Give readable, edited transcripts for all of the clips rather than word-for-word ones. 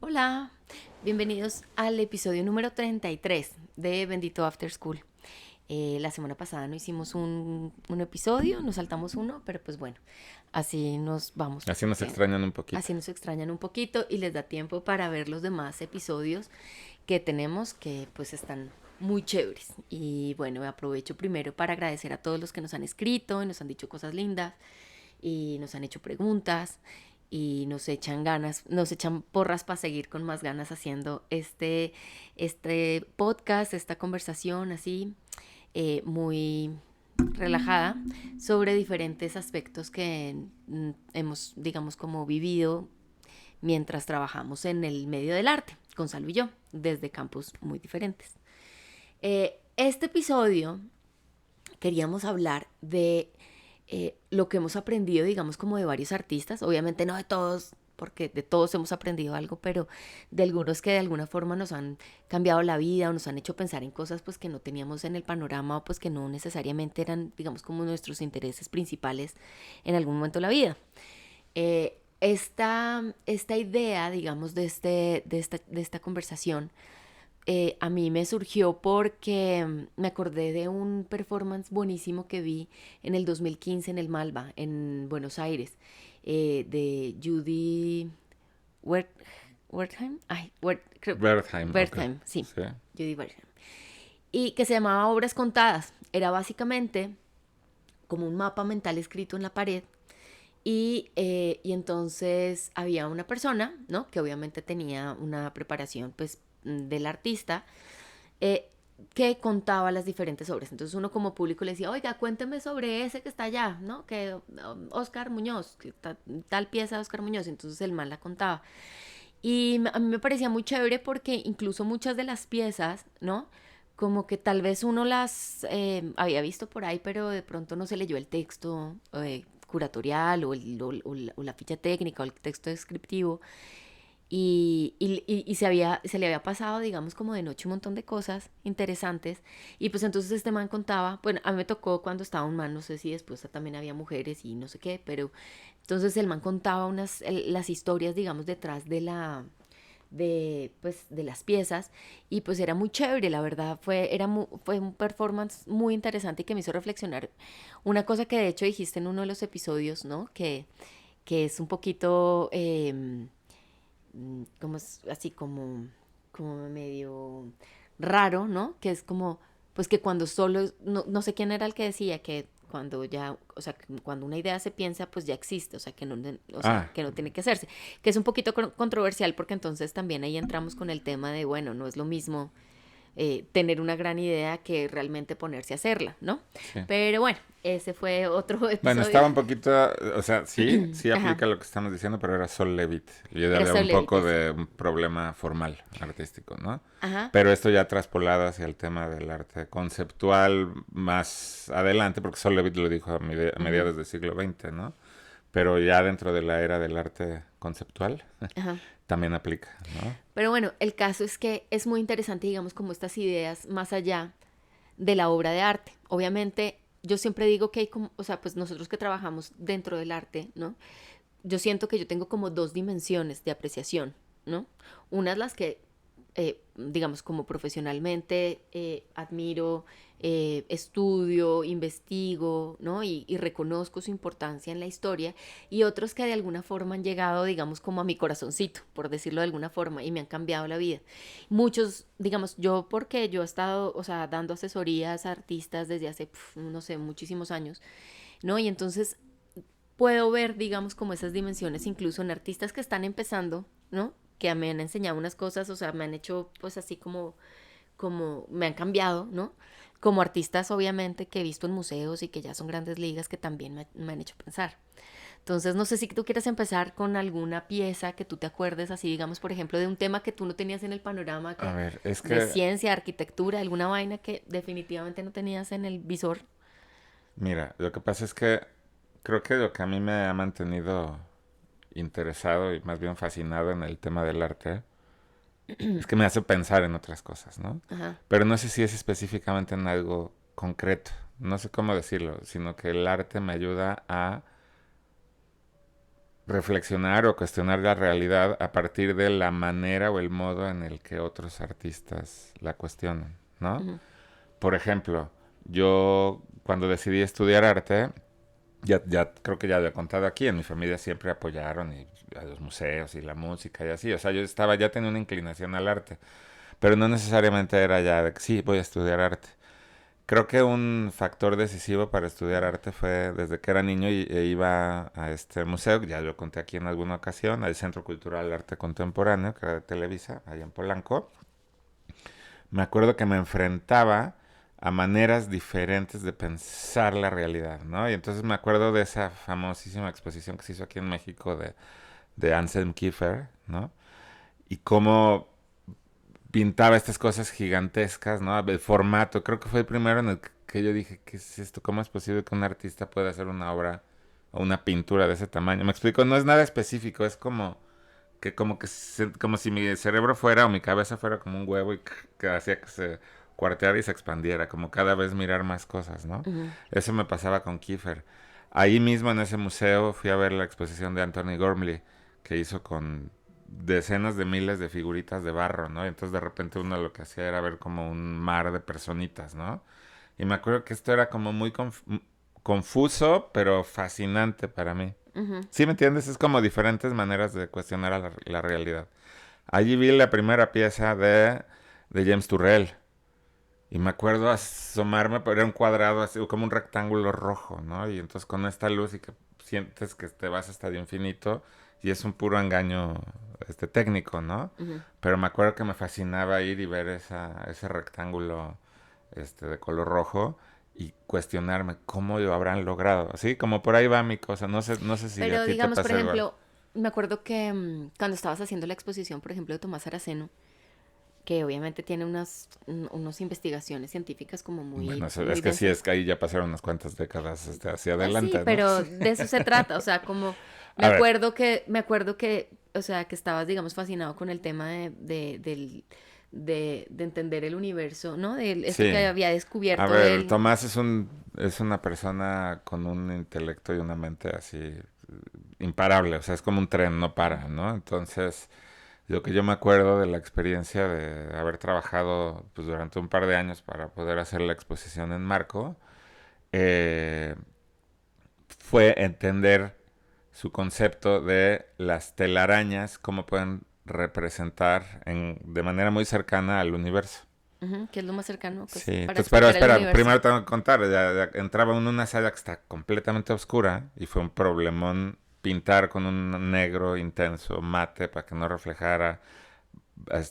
Hola, bienvenidos al episodio número 33 de Bendito After School. La semana pasada no hicimos un episodio, nos saltamos uno, pero pues bueno, así nos vamos. Así nos extrañan un poquito. Así nos extrañan un poquito y les da tiempo para ver los demás episodios que tenemos que pues están muy chéveres. Y bueno, aprovecho primero para agradecer a todos los que nos han escrito y nos han dicho cosas lindas y nos han hecho preguntas y nos echan ganas, nos echan porras para seguir con más ganas haciendo este podcast, esta conversación así muy relajada sobre diferentes aspectos que hemos, digamos, como vivido mientras trabajamos en el medio del arte, con Salvo y yo, desde campus muy diferentes. Este episodio queríamos hablar de lo que hemos aprendido, digamos, como de varios artistas, obviamente no de todos, porque de todos hemos aprendido algo, pero de algunos que de alguna forma nos han cambiado la vida o nos han hecho pensar en cosas pues que no teníamos en el panorama o pues que no necesariamente eran, digamos, como nuestros intereses principales en algún momento de la vida. Esta idea, digamos, de esta conversación a mí me surgió porque me acordé de un performance buenísimo que vi en el 2015 en el Malva, en Buenos Aires, de Judy Wertheim. Ay, Wertheim, ok. Wertheim, sí, Sí. Judy Wertheim. Y que se llamaba Obras Contadas. Era básicamente como un mapa mental escrito en la pared y entonces había una persona, ¿no? Que obviamente tenía una preparación, pues, del artista, eh, que contaba las diferentes obras. Entonces uno como público le decía, oiga, cuénteme sobre ese que está allá, ¿no? Que Oscar Muñoz, que tal pieza de Oscar Muñoz. Entonces el man la contaba. Y a mí me parecía muy chévere porque incluso muchas de las piezas, ¿no? Como que tal vez uno las había visto por ahí, pero de pronto no se leyó el texto curatorial o la ficha técnica o el texto descriptivo. Se le había pasado, digamos, como de noche un montón de cosas interesantes. Y pues entonces este man contaba, bueno, a mí me tocó cuando estaba un man, no sé si después también había mujeres y no sé qué, pero entonces el man contaba las historias, digamos, detrás pues, de las piezas y pues era muy chévere, la verdad, fue un performance muy interesante y que me hizo reflexionar una cosa que de hecho dijiste en uno de los episodios, ¿no? Que es un poquito, como es así como medio raro, ¿no? Que es como, pues que cuando solo, no sé quién era el que decía que cuando ya, o sea, cuando una idea se piensa, pues ya existe, o sea, o sea, Ah, que no tiene que hacerse. Que es un poquito controversial porque entonces también ahí entramos con el tema de, bueno, no es lo mismo tener una gran idea que realmente ponerse a hacerla, ¿no? sí. Pero bueno, ese fue otro Bueno, episodio. estaba un poquito, o sea, sí Ajá, aplica lo que estamos diciendo, pero era Sol Levitt. Y era había un Soulevity, poco sí. de un problema formal, artístico, ¿no? Ajá, Pero esto ya traspolado hacia el tema del arte conceptual más adelante, porque Sol Levitt lo dijo a uh-huh, mediados del siglo XX, ¿no? Pero ya dentro de la era del arte conceptual ajá. también aplica, ¿no? Pero bueno, el caso es que es muy interesante, digamos, como estas ideas más allá de la obra de arte. Obviamente, yo siempre digo que hay como, o sea, pues nosotros que trabajamos dentro del arte, ¿no? Yo siento que yo tengo como dos dimensiones de apreciación, ¿no? Unas las que digamos, como profesionalmente admiro, estudio, investigo, ¿no? Y reconozco su importancia en la historia, y otros que de alguna forma han llegado, digamos, como a mi corazoncito, por decirlo de alguna forma, y me han cambiado la vida. Muchos, digamos, yo porque yo he estado, o sea, dando asesorías a artistas desde hace, no sé, muchísimos años, ¿no? Y entonces puedo ver, digamos, como esas dimensiones incluso en artistas que están empezando, ¿no? Que me han enseñado unas cosas, o sea, me han hecho, pues así como me han cambiado, ¿no? Como artistas, obviamente, que he visto en museos y que ya son grandes ligas que también me han hecho pensar. Entonces, no sé si tú quieres empezar con alguna pieza que tú te acuerdes, así, digamos, por ejemplo, de un tema que tú no tenías en el panorama, A ver, es de que, ciencia, arquitectura, alguna vaina que definitivamente no tenías en el visor. mira, lo que pasa es que creo que lo que a mí me ha mantenido interesado y más bien fascinado en el tema del arte es que me hace pensar en otras cosas, ¿no? Ajá, Pero no sé si es específicamente en algo concreto, no sé cómo decirlo, sino que el arte me ayuda a reflexionar o cuestionar la realidad a partir de la manera o el modo en el que otros artistas la cuestionan, ¿no? Ujú, Por ejemplo, yo cuando decidí estudiar arte, ya creo que ya lo he contado aquí, en mi familia siempre apoyaron a los museos y la música y así, o sea, ya tenía una inclinación al arte, pero no necesariamente era ya de que sí, voy a estudiar arte. Creo que un factor decisivo para estudiar arte fue desde que era niño e iba a este museo, ya lo conté aquí en alguna ocasión, al Centro Cultural Arte Contemporáneo, que era de Televisa, allá en Polanco. Me acuerdo que me enfrentaba a maneras diferentes de pensar la realidad, ¿no? Y entonces me acuerdo de esa famosísima exposición que se hizo aquí en México de Anselm Kiefer, ¿no? Y cómo pintaba estas cosas gigantescas, ¿no? El formato, creo que fue el primero en el que yo dije, ¿qué es esto? ¿Cómo es posible que un artista pueda hacer una obra o una pintura de ese tamaño? Me explico, no es nada específico, es como si mi cerebro fuera o mi cabeza fuera como un huevo y que hacía que se cuarteara y se expandiera, como cada vez mirar más cosas, ¿no? ujú. Eso me pasaba con Kiefer. Ahí mismo en ese museo fui a ver la exposición de Anthony Gormley, que hizo con decenas de miles de figuritas de barro, ¿no? Y entonces de repente uno lo que hacía era ver como un mar de personitas, ¿no? Y me acuerdo que esto era como muy confuso, pero fascinante para mí. Ujú. ¿Sí me entiendes? Es como diferentes maneras de cuestionar a la realidad. Allí vi la primera pieza de James Turrell. Y me acuerdo asomarme, pero era un cuadrado así, como un rectángulo rojo, ¿no? Y entonces con esta luz y que sientes que te vas hasta el infinito y es un puro engaño técnico, ¿no? Ujú. Pero me acuerdo que me fascinaba ir y ver ese rectángulo de color rojo y cuestionarme cómo lo habrán logrado. Así como por ahí va mi cosa. No sé si a Pero ti te digamos, por pasa igual. ejemplo, me acuerdo que cuando estabas haciendo la exposición, por ejemplo, de Tomás Araceno, que obviamente tiene unas investigaciones científicas como Bueno, muy, es muy que sí, densas. es que ahí ya pasaron unas cuantas décadas hacia Sí, adelante, ¿no? pero de eso se trata, o sea, como A ver, me acuerdo que, o sea, que estabas, digamos, fascinado con el tema de entender el universo, ¿no? De esto sí. que había A descubierto ver, él. Tomás es una persona con un intelecto y una mente así imparable, o sea, es como un tren, no para, ¿no? Entonces, lo que yo me acuerdo de la experiencia de haber trabajado pues, durante un par de años para poder hacer la exposición en Marco, eh, fue entender su concepto de las telarañas, cómo pueden representar de manera muy cercana al universo. Ujú, que es lo más cercano Sí, para entonces, pero explicar el espera, universo. primero tengo que contar, ya entraba en una sala que está completamente oscura y fue un problemón pintar con un negro intenso, mate, para que no reflejara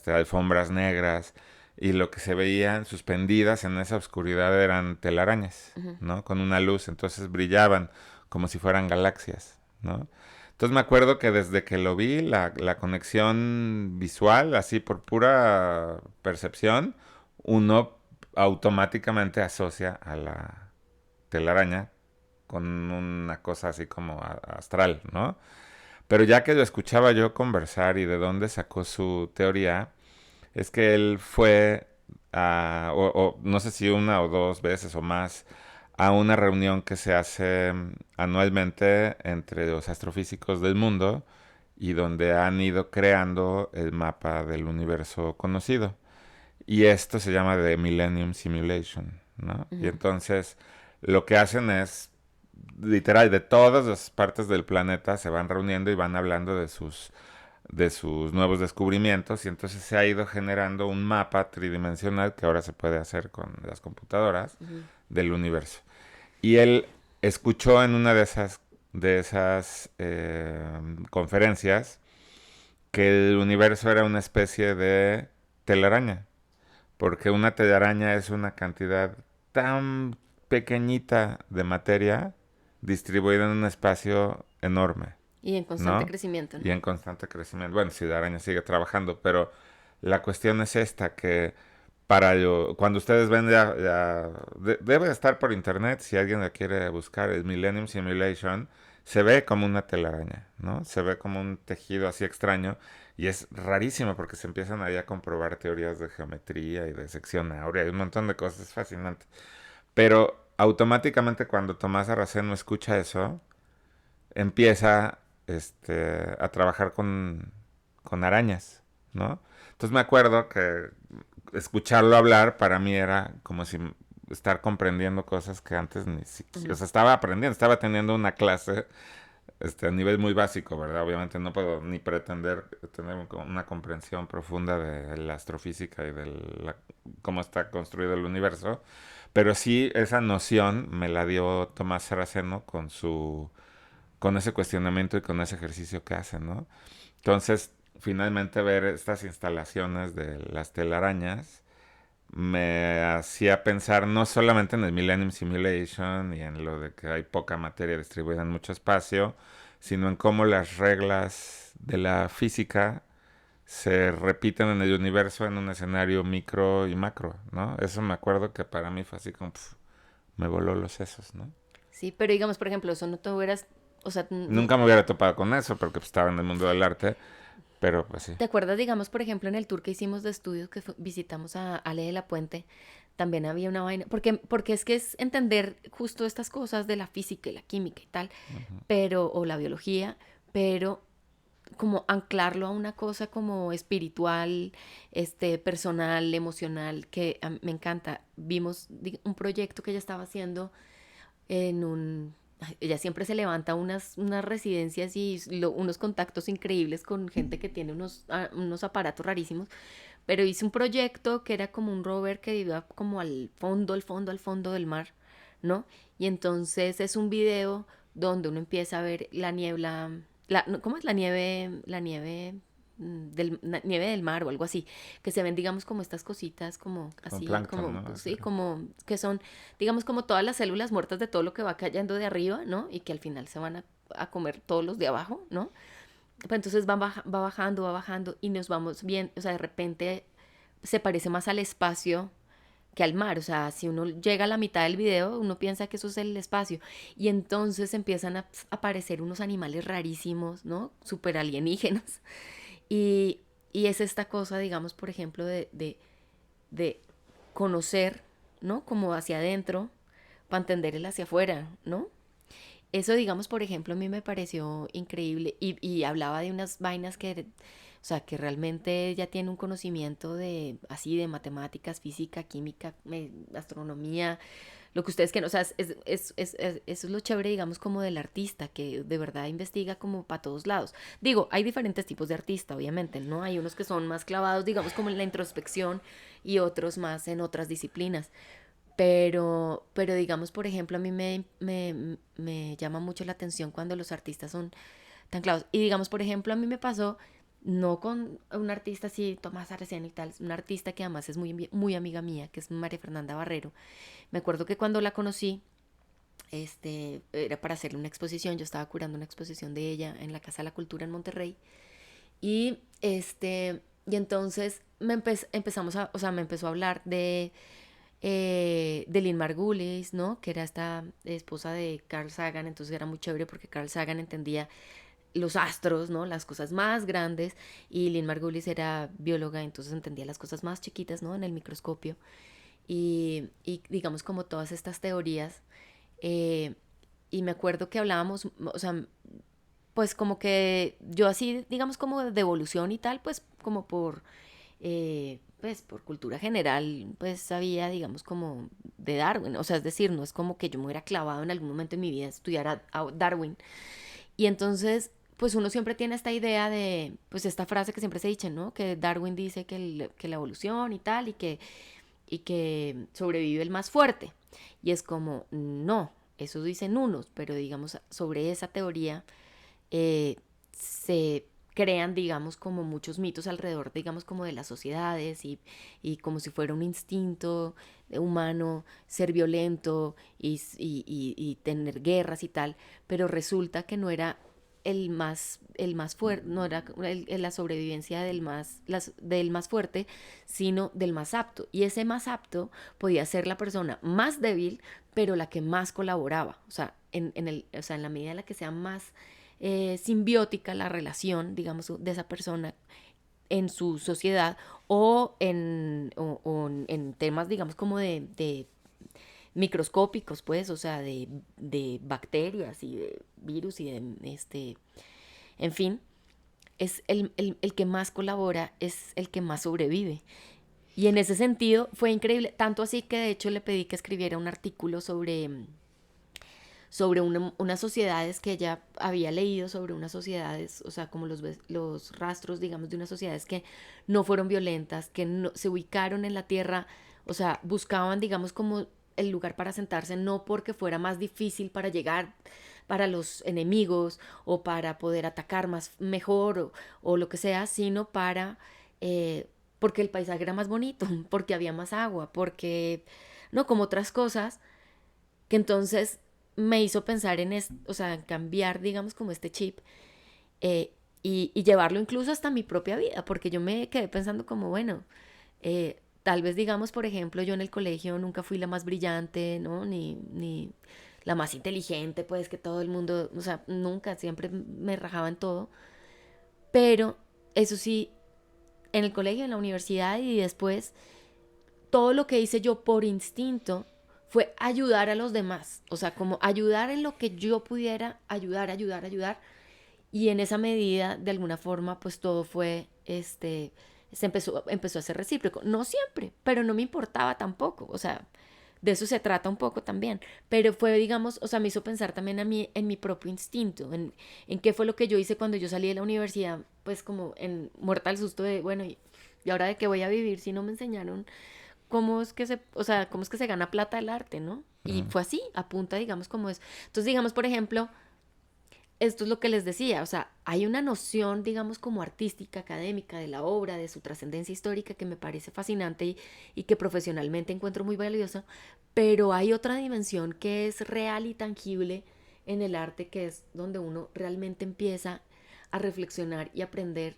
alfombras negras y lo que se veían suspendidas en esa oscuridad eran telarañas, Ujú, ¿no? Con una luz, entonces brillaban como si fueran galaxias, ¿no? Entonces me acuerdo que desde que lo vi, la conexión visual, así por pura percepción, uno automáticamente asocia a la telaraña con una cosa así como astral, ¿no? Pero ya que lo escuchaba yo conversar y de dónde sacó su teoría, es que él fue o no sé si una o dos veces o más, a una reunión que se hace anualmente entre los astrofísicos del mundo y donde han ido creando el mapa del universo conocido. Y esto se llama The Millennium Simulation, ¿no? Y ujú. entonces lo que hacen es, literal, de todas las partes del planeta se van reuniendo y van hablando de sus nuevos descubrimientos y entonces se ha ido generando un mapa tridimensional que ahora se puede hacer con las computadoras Ujú. del universo. Y él escuchó en una de esas conferencias que el universo era una especie de telaraña, porque una telaraña es una cantidad tan pequeñita de materia distribuida en un espacio enorme, Y en constante ¿no? crecimiento, Y ¿no? en constante crecimiento. Bueno, si la araña sigue trabajando, pero la cuestión es esta, que cuando ustedes ven debe estar por internet, si alguien la quiere buscar, el Millennium Simulation, se ve como una telaraña, ¿no? Se ve como un tejido así extraño y es rarísimo porque se empiezan ahí a comprobar teorías de geometría y de sección áurea y un montón de cosas, es fascinante. Pero automáticamente cuando Tomás Araceno escucha eso, empieza a trabajar con arañas, ¿no? Entonces me acuerdo que escucharlo hablar para mí era como si estar comprendiendo cosas que antes ni siquiera, o sea, estaba aprendiendo, estaba teniendo una clase a nivel muy básico, ¿verdad? Obviamente no puedo ni pretender tener una comprensión profunda de la astrofísica y de cómo está construido el universo, pero sí esa noción me la dio Tomás Saraceno con ese cuestionamiento y con ese ejercicio que hace, ¿no? Entonces, finalmente ver estas instalaciones de las telarañas me hacía pensar no solamente en el Millennium Simulation y en lo de que hay poca materia distribuida en mucho espacio, sino en cómo las reglas de la física se repiten en el universo en un escenario micro y macro, ¿no? Eso me acuerdo que para mí fue así como me voló los sesos, ¿no? Sí, pero digamos, por ejemplo, eso no te hubieras, o sea, Nunca me hubiera topado con eso porque pues, estaba en el mundo del arte, pero pues sí. ¿te acuerdas, digamos, por ejemplo, en el tour que hicimos de estudios que visitamos a Ale de la Puente? También había una vaina, porque es que es entender justo estas cosas de la física y la química y tal, Uh-huh. pero, o la biología, pero como anclarlo a una cosa como espiritual, personal, emocional, que me encanta. Vimos un proyecto que ella estaba haciendo en un... Ella siempre se levanta unas residencias y unos contactos increíbles con gente que tiene unos aparatos rarísimos, pero hice un proyecto que era como un rover que iba como al fondo del mar, ¿no? Y entonces es un video donde uno empieza a ver la niebla, no, ¿cómo es? Nieve del mar o algo así, que se ven, digamos, como estas cositas, como Con así, plancton, como, ¿no? sí, como que son, digamos, como todas las células muertas de todo lo que va cayendo de arriba, ¿no? Y que al final se van a comer todos los de abajo, ¿no? Pero entonces va bajando y nos vamos bien, o sea, de repente se parece más al espacio que al mar, o sea, si uno llega a la mitad del video, uno piensa que eso es el espacio y entonces empiezan a aparecer unos animales rarísimos, ¿no? Súper alienígenas y, y es esta cosa, digamos, por ejemplo, de conocer, ¿no? Como hacia adentro para entender el hacia afuera, ¿no? Eso, digamos, por ejemplo, a mí me pareció increíble y hablaba de unas vainas que, o sea, que realmente ya tiene un conocimiento de, así, de matemáticas, física, química, astronomía, lo que ustedes quieran, o sea, eso es lo chévere, digamos, como del artista, que de verdad investiga como para todos lados. Digo, hay diferentes tipos de artista, obviamente, ¿no? Hay unos que son más clavados, digamos, como en la introspección y otros más en otras disciplinas. Pero digamos, por ejemplo, a mí me llama mucho la atención cuando los artistas son tan clavados. Y digamos, por ejemplo, a mí me pasó, no con un artista así, Tomás Arceno y tal, un artista que además es muy amiga mía, que es María Fernanda Barrero. Me acuerdo que cuando la conocí, era para hacerle una exposición, yo estaba curando una exposición de ella en la Casa de la Cultura en Monterrey. Y entonces empezamos o sea, me empezó a hablar de Lynn Margulis, ¿no? Que era esta esposa de Carl Sagan, entonces era muy chévere porque Carl Sagan entendía los astros, ¿no? Las cosas más grandes y Lynn Margulis era bióloga, entonces entendía las cosas más chiquitas, ¿no? En el microscopio y digamos como todas estas teorías eh, y me acuerdo que hablábamos, o sea, pues como que yo así, digamos como de evolución y tal, pues como pues por cultura general, pues sabía, digamos, como de Darwin. O sea, es decir, no es como que yo me hubiera clavado en algún momento en mi vida a estudiar a Darwin. Y entonces, pues uno siempre tiene esta idea de, pues esta frase que siempre se dice, ¿no? Que Darwin dice que la evolución y tal, y que sobrevive el más fuerte. Y es como, no, eso dicen unos, pero digamos, sobre esa teoría se crean, digamos, como muchos mitos alrededor, digamos, como de las sociedades y como si fuera un instinto humano ser violento y tener guerras y tal, pero resulta que no era el más fuerte, no era la sobrevivencia del más fuerte, sino del más apto. Y ese más apto podía ser la persona más débil, pero la que más colaboraba. O sea, o sea, en la medida en la que sea más simbiótica la relación, digamos, de esa persona en su sociedad o en temas, digamos, como de microscópicos, pues, o sea, de bacterias y de virus y de en fin, es el que más colabora, es el que más sobrevive. Y en ese sentido fue increíble, tanto así que de hecho le pedí que escribiera un artículo sobre unas sociedades que ella había leído, sobre unas sociedades, o sea, como los rastros, digamos, de unas sociedades que no fueron violentas, que no, se ubicaron en la tierra, o sea, buscaban, digamos, como el lugar para sentarse, no porque fuera más difícil para llegar para los enemigos o para poder atacar más mejor o lo que sea, sino para porque el paisaje era más bonito, porque había más agua, porque no como otras cosas que entonces me hizo pensar en esto, o sea, en cambiar, digamos, como este chip y llevarlo incluso hasta mi propia vida, porque yo me quedé pensando como, bueno, tal vez, digamos, por ejemplo, yo en el colegio nunca fui la más brillante, ¿no? Ni la más inteligente, pues que todo el mundo, o sea, nunca, siempre me rajaba en todo, pero eso sí, en el colegio, en la universidad y después todo lo que hice yo por instinto fue ayudar a los demás, o sea, como ayudar en lo que yo pudiera, ayudar. Y en esa medida, de alguna forma, pues todo fue, empezó a ser recíproco. No siempre, pero no me importaba tampoco, o sea, de eso se trata un poco también. Pero fue, digamos, o sea, me hizo pensar también a mí en mi propio instinto, en qué fue lo que yo hice cuando yo salí de la universidad, pues como en muerta al susto de, bueno, y ahora de qué voy a vivir si no me enseñaron cómo es que o sea, cómo es que se gana plata el arte, ¿no? Y Ujú. fue así, a punta, digamos, como es. Entonces, digamos, por ejemplo, esto es lo que les decía, o sea, hay una noción, digamos, como artística, académica de la obra, de su trascendencia histórica que me parece fascinante y que profesionalmente encuentro muy valiosa, pero hay otra dimensión que es real y tangible en el arte, que es donde uno realmente empieza a reflexionar y aprender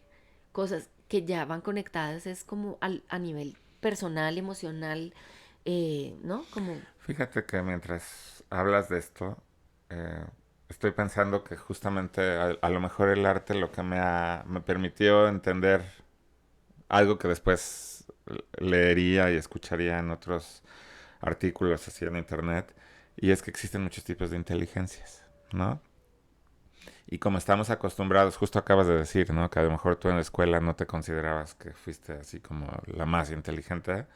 cosas que ya van conectadas, es como a nivel personal, emocional, ¿no? Como... Fíjate que mientras hablas de esto, eh, estoy pensando que justamente a lo mejor el arte lo que me permitió entender algo que después leería y escucharía en otros artículos así en internet, y es que existen muchos tipos de inteligencias, ¿no? Y como estamos acostumbrados, justo acabas de decir, ¿no? Que a lo mejor tú en la escuela no te considerabas que fuiste así como la más inteligente.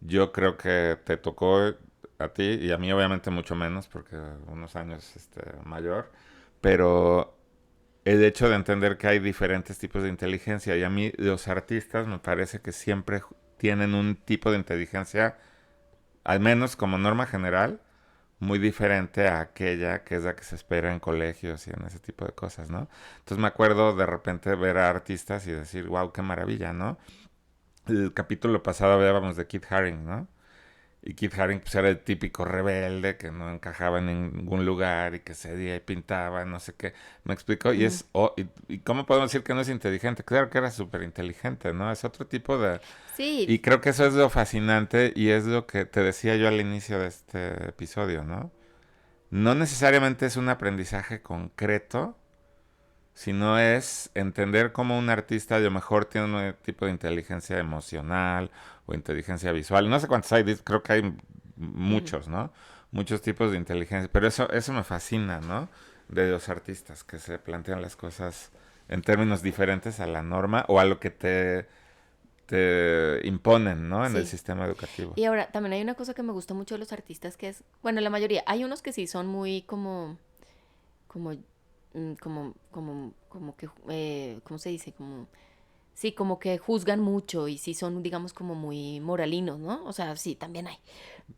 Yo creo que te tocó a ti y a mí obviamente mucho menos porque unos años mayor, pero el hecho de entender que hay diferentes tipos de inteligencia y a mí los artistas me parece que siempre tienen un tipo de inteligencia, al menos como norma general, muy diferente a aquella que es la que se espera en colegios y en ese tipo de cosas, ¿no? Entonces me acuerdo de repente ver a artistas y decir, wow, qué maravilla, ¿no? El capítulo pasado hablábamos de Kit Haring, ¿no? Y Kit Haring pues, era el típico rebelde que no encajaba en ningún lugar y que cedía y pintaba, no sé qué. ¿Me explico? Y mm, es, y ¿cómo podemos decir que no es inteligente? Claro que era súper inteligente, ¿no? Es otro tipo de... sí, Y creo que eso es lo fascinante y es lo que te decía yo al inicio de este episodio, ¿no? No necesariamente es un aprendizaje concreto, sino es entender cómo un artista a lo mejor tiene un tipo de inteligencia emocional o inteligencia visual. No sé cuántos hay, creo que hay ujú. muchos, ¿no? Muchos tipos de inteligencia, pero eso me fascina, ¿no? De los artistas que se plantean las cosas en términos diferentes a la norma o a lo que te imponen, ¿no? En el Sí. sistema educativo. Y ahora, también hay una cosa que me gusta mucho de los artistas que es, bueno, la mayoría, hay unos que sí son muy como, como que, ¿cómo se dice? Como, sí, como que juzgan mucho y sí son, digamos, como muy moralinos, ¿no? O sea, sí, también hay.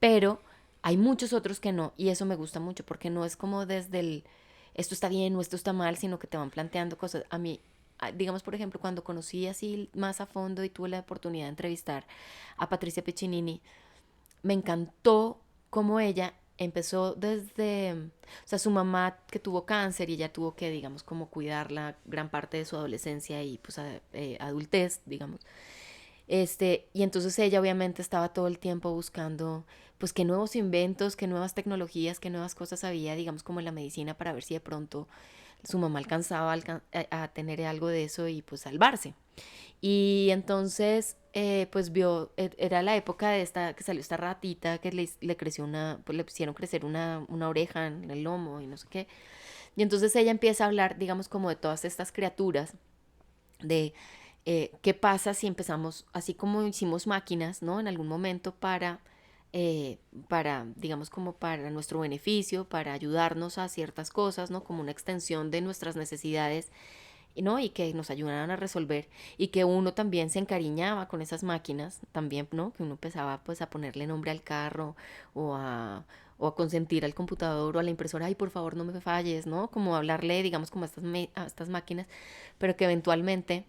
Pero hay muchos otros que no, y eso me gusta mucho, porque no es como desde esto está bien o esto está mal, sino que te van planteando cosas. A mí, digamos, por ejemplo, cuando conocí así más a fondo y tuve la oportunidad de entrevistar a Patricia Piccinini, me encantó cómo ella empezó desde, o sea, su mamá que tuvo cáncer y ella tuvo que, digamos, como cuidarla gran parte de su adolescencia y pues adultez, digamos. Y entonces ella obviamente estaba todo el tiempo buscando, pues, qué nuevos inventos, qué nuevas tecnologías, qué nuevas cosas había, digamos, como en la medicina para ver si de pronto su mamá alcanzaba a tener algo de eso y pues salvarse. Y entonces, pues vio, era la época de esta, que salió esta ratita que le creció una, pues le hicieron crecer una oreja en el lomo y no sé qué. Y entonces ella empieza a hablar, digamos, como de todas estas criaturas, de qué pasa si empezamos, así como hicimos máquinas, ¿no? En algún momento digamos, como para nuestro beneficio, para ayudarnos a ciertas cosas, ¿no? Como una extensión de nuestras necesidades, ¿no? Y que nos ayudaran a resolver y que uno también se encariñaba con esas máquinas, también, ¿no? Que uno empezaba pues a ponerle nombre al carro o a consentir al computador o a la impresora, ay, por favor no me falles, ¿no? Como hablarle, digamos, como a estas máquinas, pero que eventualmente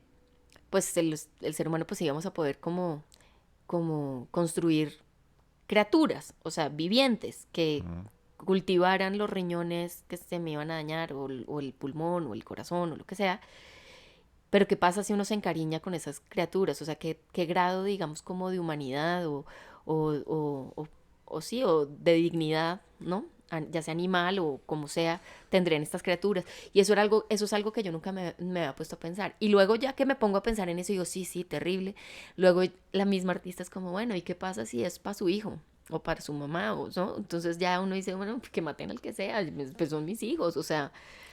pues el ser humano pues íbamos a poder como construir criaturas, o sea, vivientes que Ujú. cultivaran los riñones que se me iban a dañar o el pulmón o el corazón o lo que sea. Pero ¿qué pasa si uno se encariña con esas criaturas? O sea, ¿qué grado, digamos, como de humanidad o, o, o, o sí, o de dignidad, ¿no? Ya sea animal o como sea, tendrían estas criaturas. Y eso es algo que yo nunca me había puesto a pensar. Y luego ya que me pongo a pensar en eso, digo, sí, sí, terrible. Luego la misma artista es como, bueno, ¿y qué pasa si es para su hijo? O para su mamá, o, ¿no? Entonces ya uno dice, bueno, que maten al que sea, pues son mis hijos, o sea,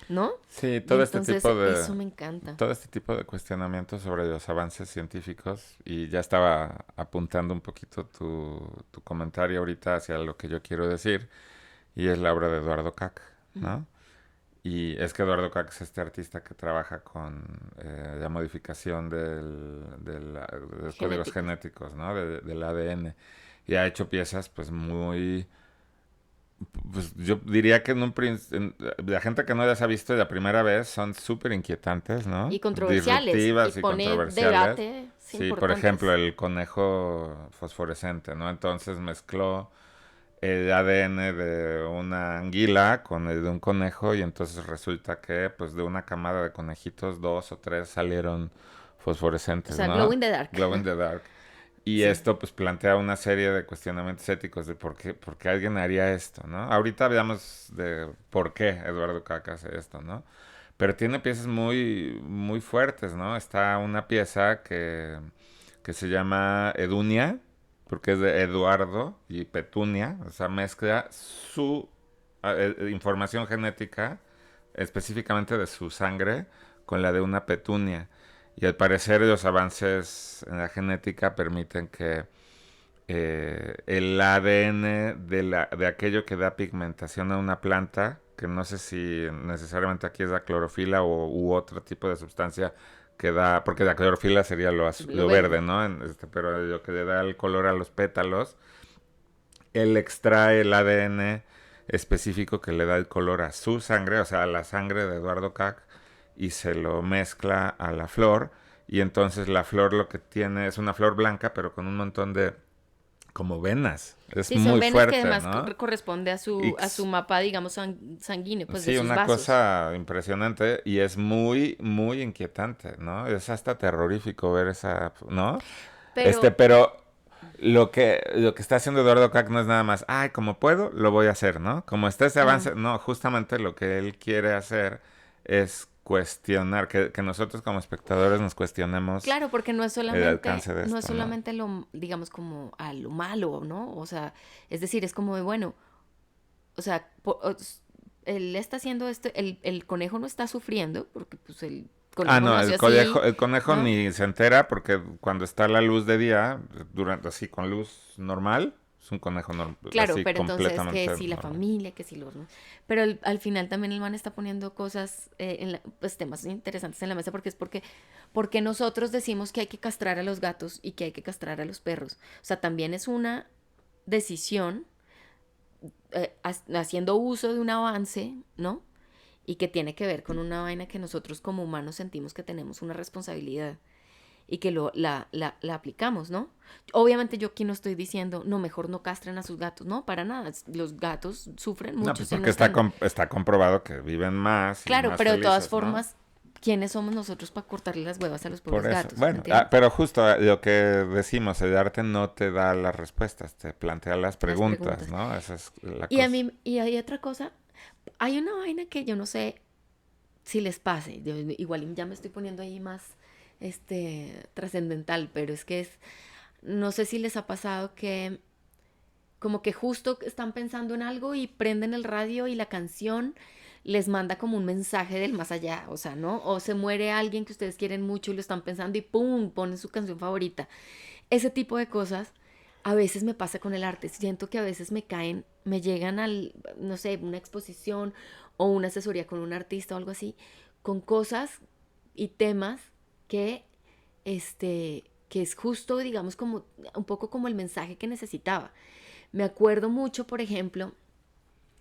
¿no? Sí, Y entonces eso me encanta. todo este tipo de cuestionamientos sobre los avances científicos, y ya estaba apuntando un poquito tu comentario ahorita hacia lo que yo quiero decir, y es la obra de Eduardo Kac, Ujú. ¿no? Y es que Eduardo Kac es este artista que trabaja con la modificación de los códigos Genéticos. genéticos, ¿no? Del ADN. Y ha hecho piezas pues muy, pues yo diría que la gente que no las ha visto la primera vez son súper inquietantes, ¿no? Y controversiales, y Disruptivas y pone controversiales. debates Sí, por ejemplo, importantes. el conejo fosforescente, ¿no? Entonces mezcló el ADN de una anguila con el de un conejo, y entonces resulta que pues de una camada de conejitos dos o tres salieron O fosforescentes, sea, glow ¿no? in the dark. Glow in the dark. Y Sí. esto pues plantea una serie de cuestionamientos éticos de por qué alguien haría esto, ¿no? Ahorita hablamos de por qué Eduardo Caca hace esto, ¿no? Pero tiene piezas muy, muy fuertes, ¿no? Está una pieza que se llama Edunia, porque es de Eduardo y Petunia, o sea, mezcla su información genética, específicamente de su sangre, con la de una petunia. Y al parecer los avances en la genética permiten que el ADN de aquello que da pigmentación a una planta, que no sé si necesariamente aquí es la clorofila u otro tipo de sustancia que da, porque la clorofila sería Lo lo verde, verde. ¿no? Pero lo que le da el color a los pétalos, él extrae el ADN específico que le da el color a su sangre, o sea, a la sangre de Eduardo Kac, y se lo mezcla a la flor. Y entonces la flor lo que tiene es una flor blanca, pero con un montón de como venas. Es Sí, son muy venas que fuerte, además ¿no? corresponde Y a su mapa, digamos, sanguíneo, pues de sí, sus una vasos. cosa impresionante, y es muy, muy inquietante, ¿no? Es hasta terrorífico ver esa, ¿no? Pero, Pero lo que está haciendo Eduardo Cac no es nada más, ay, como puedo, lo voy a hacer, ¿no? Como está ese ah, avance, no, justamente lo que él quiere hacer es cuestionar, que nosotros como espectadores nos cuestionemos claro, porque el alcance de no es esto, ¿no? solamente lo, digamos, como a lo malo, ¿no? O sea, es decir, es como de, bueno, o sea, él está haciendo esto, el conejo no está sufriendo, porque pues el Ah, conejo no, nació así, el conejo ¿no? ni se entera porque cuando está la luz de día, durante así con luz normal, es un conejo Claro, así pero entonces que completamente si la normal. familia, que si los... ¿no? Pero al final también el man está poniendo cosas, pues temas interesantes en la mesa porque nosotros decimos que hay que castrar a los gatos y que hay que castrar a los perros. O sea, también es una decisión haciendo uso de un avance, ¿no? Y que tiene que ver con una vaina que nosotros como humanos sentimos que tenemos una responsabilidad y que la aplicamos, ¿no? Obviamente yo aquí no estoy diciendo, no, mejor no castren a sus gatos, no, para nada. Los gatos sufren No, mucho pues si no porque están... está comprobado que viven más y Claro, más pero de todas felices, ¿no? formas, ¿quiénes somos nosotros para cortarle las huevas a los Por pobres eso. gatos? ¿Me Bueno, entiendes? pero justo lo que decimos, el arte no te da las respuestas, te plantea las Las preguntas, preguntas. ¿no? Esa es la Y a cosa. mí, y hay otra cosa, hay una vaina que yo no sé si les pase, igual ya me estoy poniendo ahí más, trascendental, pero es que no sé si les ha pasado que como que justo están pensando en algo y prenden el radio y la canción les manda como un mensaje del más allá, o sea, ¿no? O se muere alguien que ustedes quieren mucho y lo están pensando y ¡pum! Ponen su canción favorita. Ese tipo de cosas a veces me pasa con el arte. Siento que a veces me caen, me llegan al, no sé, una exposición o una asesoría con un artista o algo así, con cosas y temas que, que es justo, digamos, como un poco como el mensaje que necesitaba. Me acuerdo mucho, por ejemplo,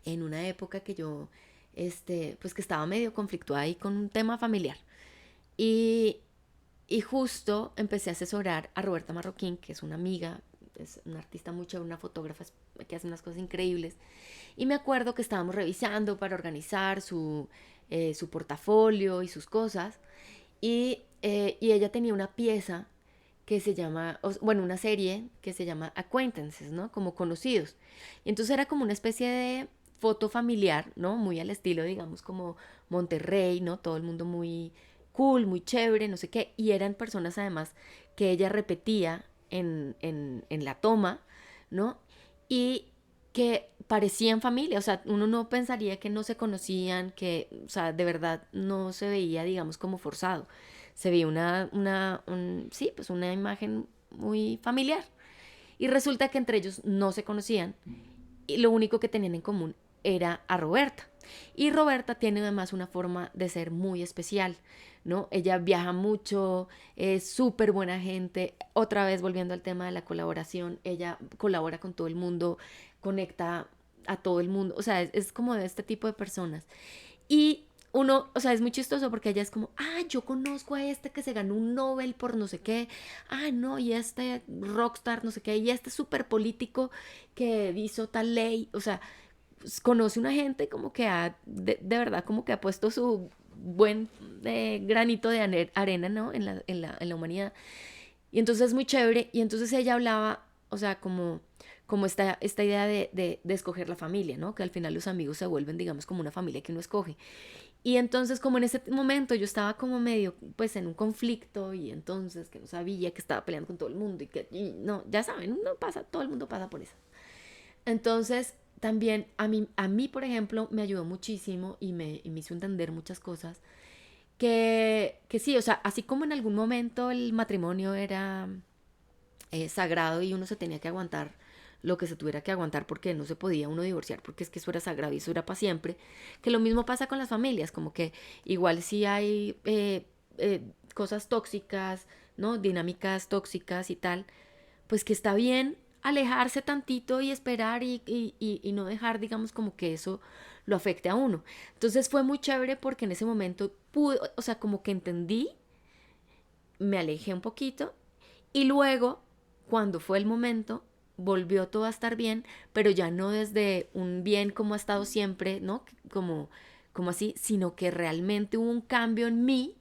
en una época que yo, pues que estaba medio conflictuada ahí con un tema familiar. Y, y justo empecé a asesorar a Roberta Marroquín, que es una amiga, es una artista muy chévere, una fotógrafa que hace unas cosas increíbles. Y me acuerdo que estábamos revisando para organizar su portafolio y sus cosas. Y ella tenía una pieza que se llama, bueno, una serie que se llama Acquaintances, ¿no? Como conocidos. Y entonces era como una especie de foto familiar, ¿no? Muy al estilo, digamos, como Monterrey, ¿no? Todo el mundo muy cool, muy chévere, no sé qué. Y eran personas además que ella repetía en la toma, ¿no? Y que parecían familia, o sea, uno no pensaría que no se conocían, que, o sea, de verdad no se veía, digamos, como forzado. Se veía sí, pues una imagen muy familiar. Y resulta que entre ellos no se conocían y lo único que tenían en común era a Roberta. Y Roberta tiene además una forma de ser muy especial, ¿no? Ella viaja mucho, es súper buena gente. Otra vez volviendo al tema de la colaboración, ella colabora con todo el mundo, conecta a todo el mundo, o sea, es como de este tipo de personas. Y uno, o sea, es muy chistoso porque ella es como, ah, yo conozco a este que se ganó un Nobel por no sé qué, ah, no, y este rockstar, no sé qué, y este súper político que hizo tal ley, o sea, pues, conoce una gente como que ha, de verdad, como que ha puesto su buen granito de arena, ¿no? En la humanidad. Y entonces es muy chévere, y entonces ella hablaba, o sea, como esta idea de escoger la familia, ¿no? Que al final los amigos se vuelven, digamos, como una familia que uno escoge. Y entonces como en ese momento yo estaba como medio pues en un conflicto y entonces que no sabía que estaba peleando con todo el mundo y no, ya saben, no pasa, todo el mundo pasa por eso. Entonces también a mí por ejemplo me ayudó muchísimo y me hizo entender muchas cosas que sí, o sea, así como en algún momento el matrimonio era sagrado y uno se tenía que aguantar lo que se tuviera que aguantar porque no se podía uno divorciar porque es que eso era sagrado y eso era para siempre, que lo mismo pasa con las familias, como que igual si hay cosas tóxicas, ¿no? Dinámicas tóxicas y tal, pues que está bien alejarse tantito y esperar y no dejar, digamos, como que eso lo afecte a uno. Entonces fue muy chévere porque en ese momento pude, o sea, como que entendí, me alejé un poquito y luego, cuando fue el momento, volvió todo a estar bien, pero ya no desde un bien como ha estado siempre, ¿no? Como así, sino que realmente hubo un cambio en mí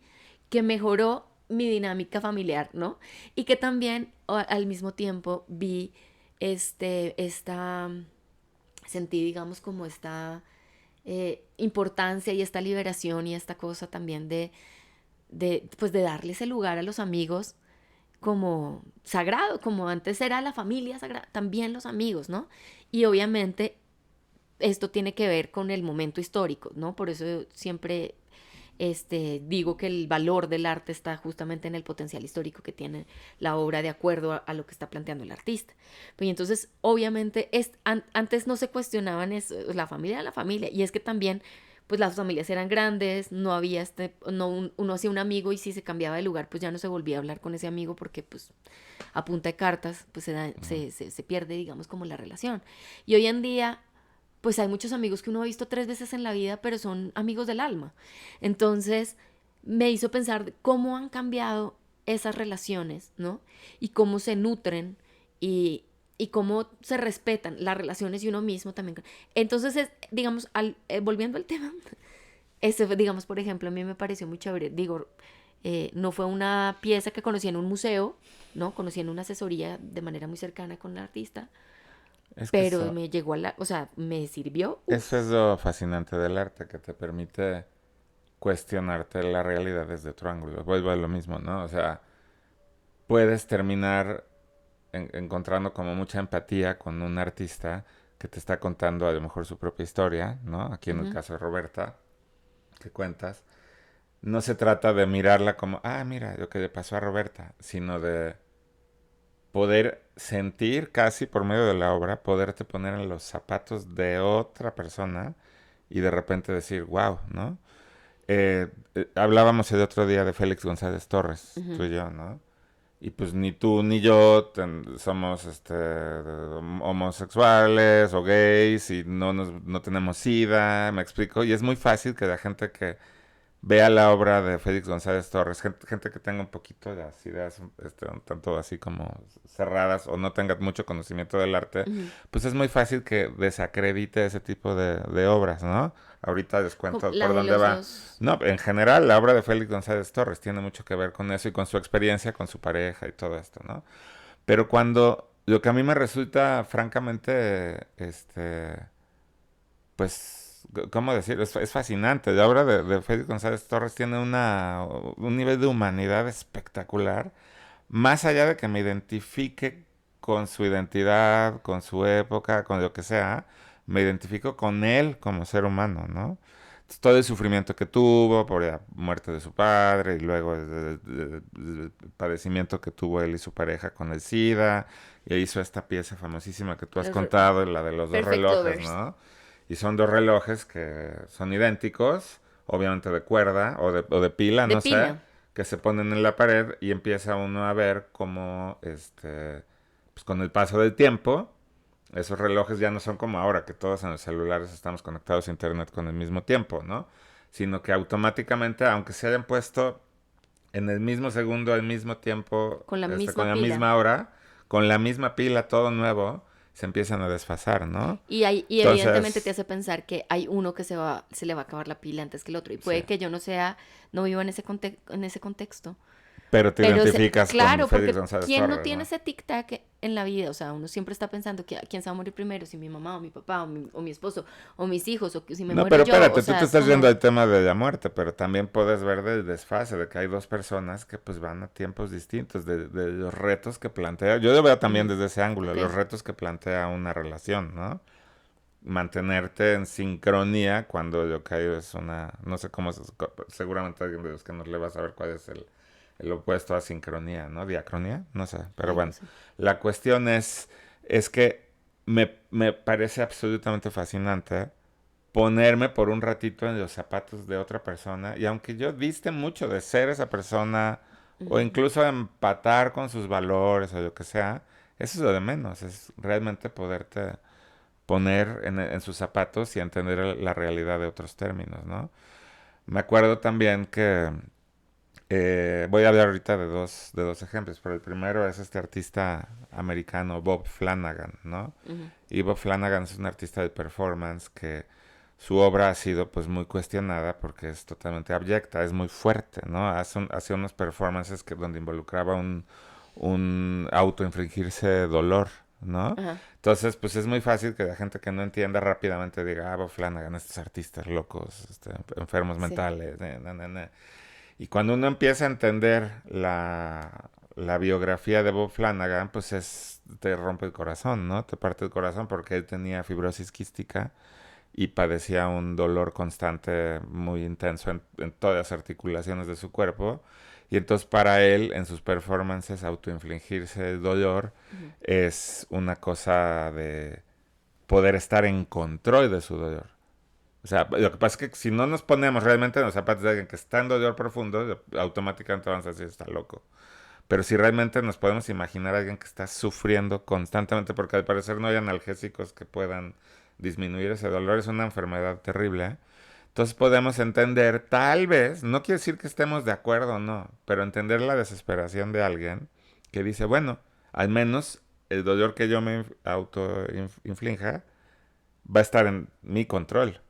que mejoró mi dinámica familiar, ¿no? Y que también al mismo tiempo vi esta, sentí, digamos, como esta importancia y esta liberación y esta cosa también pues de darle ese lugar a los amigos como sagrado, como antes era la familia sagrada, también los amigos, ¿no? Y obviamente esto tiene que ver con el momento histórico, ¿no? Por eso siempre digo que el valor del arte está justamente en el potencial histórico que tiene la obra de acuerdo a lo que está planteando el artista. Pues entonces, obviamente, antes no se cuestionaban eso, la familia era la familia, y es que también pues las familias eran grandes, no había no uno hacía un amigo y si se cambiaba de lugar, pues ya no se volvía a hablar con ese amigo porque pues a punta de cartas, pues se pierde, digamos, como la relación. Y hoy en día, pues hay muchos amigos que uno ha visto 3 veces en la vida, pero son amigos del alma. Entonces, me hizo pensar cómo han cambiado esas relaciones, ¿no? Y cómo se nutren y cómo se respetan las relaciones y uno mismo también. Entonces, digamos, volviendo al tema, digamos, por ejemplo, a mí me pareció muy chévere. Digo, no fue una pieza que conocí en un museo, ¿no? Conocí en una asesoría de manera muy cercana con el artista, Es que pero me llegó o sea, me sirvió, eso es uff. lo fascinante del arte, que te permite cuestionarte la realidad desde otro ángulo. Vuelvo a lo mismo, ¿no? O sea, puedes terminar encontrando como mucha empatía con un artista que te está contando a lo mejor su propia historia, ¿no? Aquí en el Ujú, caso de Roberta. que cuentas, no se trata de mirarla como, ah, mira, lo que le pasó a Roberta, sino de poder sentir casi por medio de la obra, poderte poner en los zapatos de otra persona y de repente decir, wow, ¿no? Hablábamos el otro día de Félix González Torres, tú Ujú. y yo, ¿no? Y pues ni tú ni yo somos homosexuales o gays y no tenemos SIDA, me explico. Y es muy fácil que la gente que vea la obra de Félix González Torres, gente que tenga un poquito de las ideas un tanto así como cerradas o no tenga mucho conocimiento del arte, Ujú. pues es muy fácil que desacredite ese tipo de obras, ¿no? Ahorita les cuento La por de dónde los va. dos. No, en general la obra de Félix González Torres tiene mucho que ver con eso y con su experiencia, con su pareja y todo esto, ¿no? Pero cuando lo que a mí me resulta francamente, pues, ¿cómo decir? Es fascinante. La obra de Félix González Torres tiene un nivel de humanidad espectacular, más allá de que me identifique con su identidad, con su época, con lo que sea, me identifico con él como ser humano, ¿no? Todo el sufrimiento que tuvo por la muerte de su padre y luego el padecimiento que tuvo él y su pareja con el SIDA, y hizo esta pieza famosísima que tú has Los re- contado, la de los dos Perfect relojes, Lovers. ¿no? Y son dos relojes que son idénticos, obviamente de cuerda o de pila, De no sé, pila. que se ponen en la pared y empieza uno a ver cómo, pues con el paso del tiempo, esos relojes ya no son como ahora, que todos en los celulares estamos conectados a internet con el mismo tiempo, ¿no? Sino que automáticamente, aunque se hayan puesto en el mismo segundo, al mismo tiempo, Con la con misma la pila. misma hora, con la misma pila, todo nuevo, se empiezan a desfasar, ¿no? Y evidentemente te Entonces, hace pensar que hay uno que se le va a acabar la pila antes que el otro. Y sí. puede que yo no sea, no viva en ese contexto. Pero te Pero identificas con claro, Félix porque González ¿quién no Torres, tiene ¿no? ese tic-tac en la vida? O sea, uno siempre está pensando que quién se va a morir primero, si mi mamá o mi papá o mi esposo o mis hijos o que si me No, muero pero yo. O espérate, tú sea, te es estás yendo como, al tema de la muerte, pero también puedes ver del desfase, de que hay dos personas que pues van a tiempos distintos, de los retos que plantea. Yo lo veo también ujú, desde ese ángulo, ok, los retos que plantea una relación, ¿no? Mantenerte en sincronía cuando lo que hay es una, no sé cómo, seguramente alguien de los que nos le va a saber cuál es el opuesto a sincronía, ¿no? Diacronía, no sé, pero ay, no bueno, sé. la cuestión es que me parece absolutamente fascinante ponerme por un ratito en los zapatos de otra persona y aunque yo diste mucho de ser esa persona o Ujú. incluso empatar con sus valores o lo que sea, eso es lo de menos, es realmente poderte poner en sus zapatos y entender la realidad de otros términos, ¿no? Me acuerdo también que voy a hablar ahorita de dos ejemplos, pero el primero es este artista americano Bob Flanagan, ¿no? Ujú. Y Bob Flanagan es un artista de performance que su obra ha sido pues muy cuestionada porque es totalmente abyecta, es muy fuerte, ¿no? Hace unos performances donde involucraba un autoinfligirse dolor, ¿no? Ajá, Entonces, pues es muy fácil que la gente que no entienda rápidamente diga, ah, Bob Flanagan, estos artistas locos, enfermos sí, mentales, na, na, na. Y cuando uno empieza a entender la biografía de Bob Flanagan, pues te rompe el corazón, ¿no? Te parte el corazón porque él tenía fibrosis quística y padecía un dolor constante muy intenso en todas las articulaciones de su cuerpo. Y entonces para él, en sus performances, autoinfligirse el dolor ujú, es una cosa de poder estar en control de su dolor. O sea, lo que pasa es que si no nos ponemos realmente en los zapatos de alguien que está en dolor profundo, automáticamente vamos a decir está loco. Pero si realmente nos podemos imaginar a alguien que está sufriendo constantemente, porque al parecer no hay analgésicos que puedan disminuir ese dolor, es una enfermedad terrible. Entonces podemos entender, tal vez, no quiere decir que estemos de acuerdo o no, pero entender la desesperación de alguien que dice, bueno, al menos el dolor que yo me autoinflinja va a estar en mi control.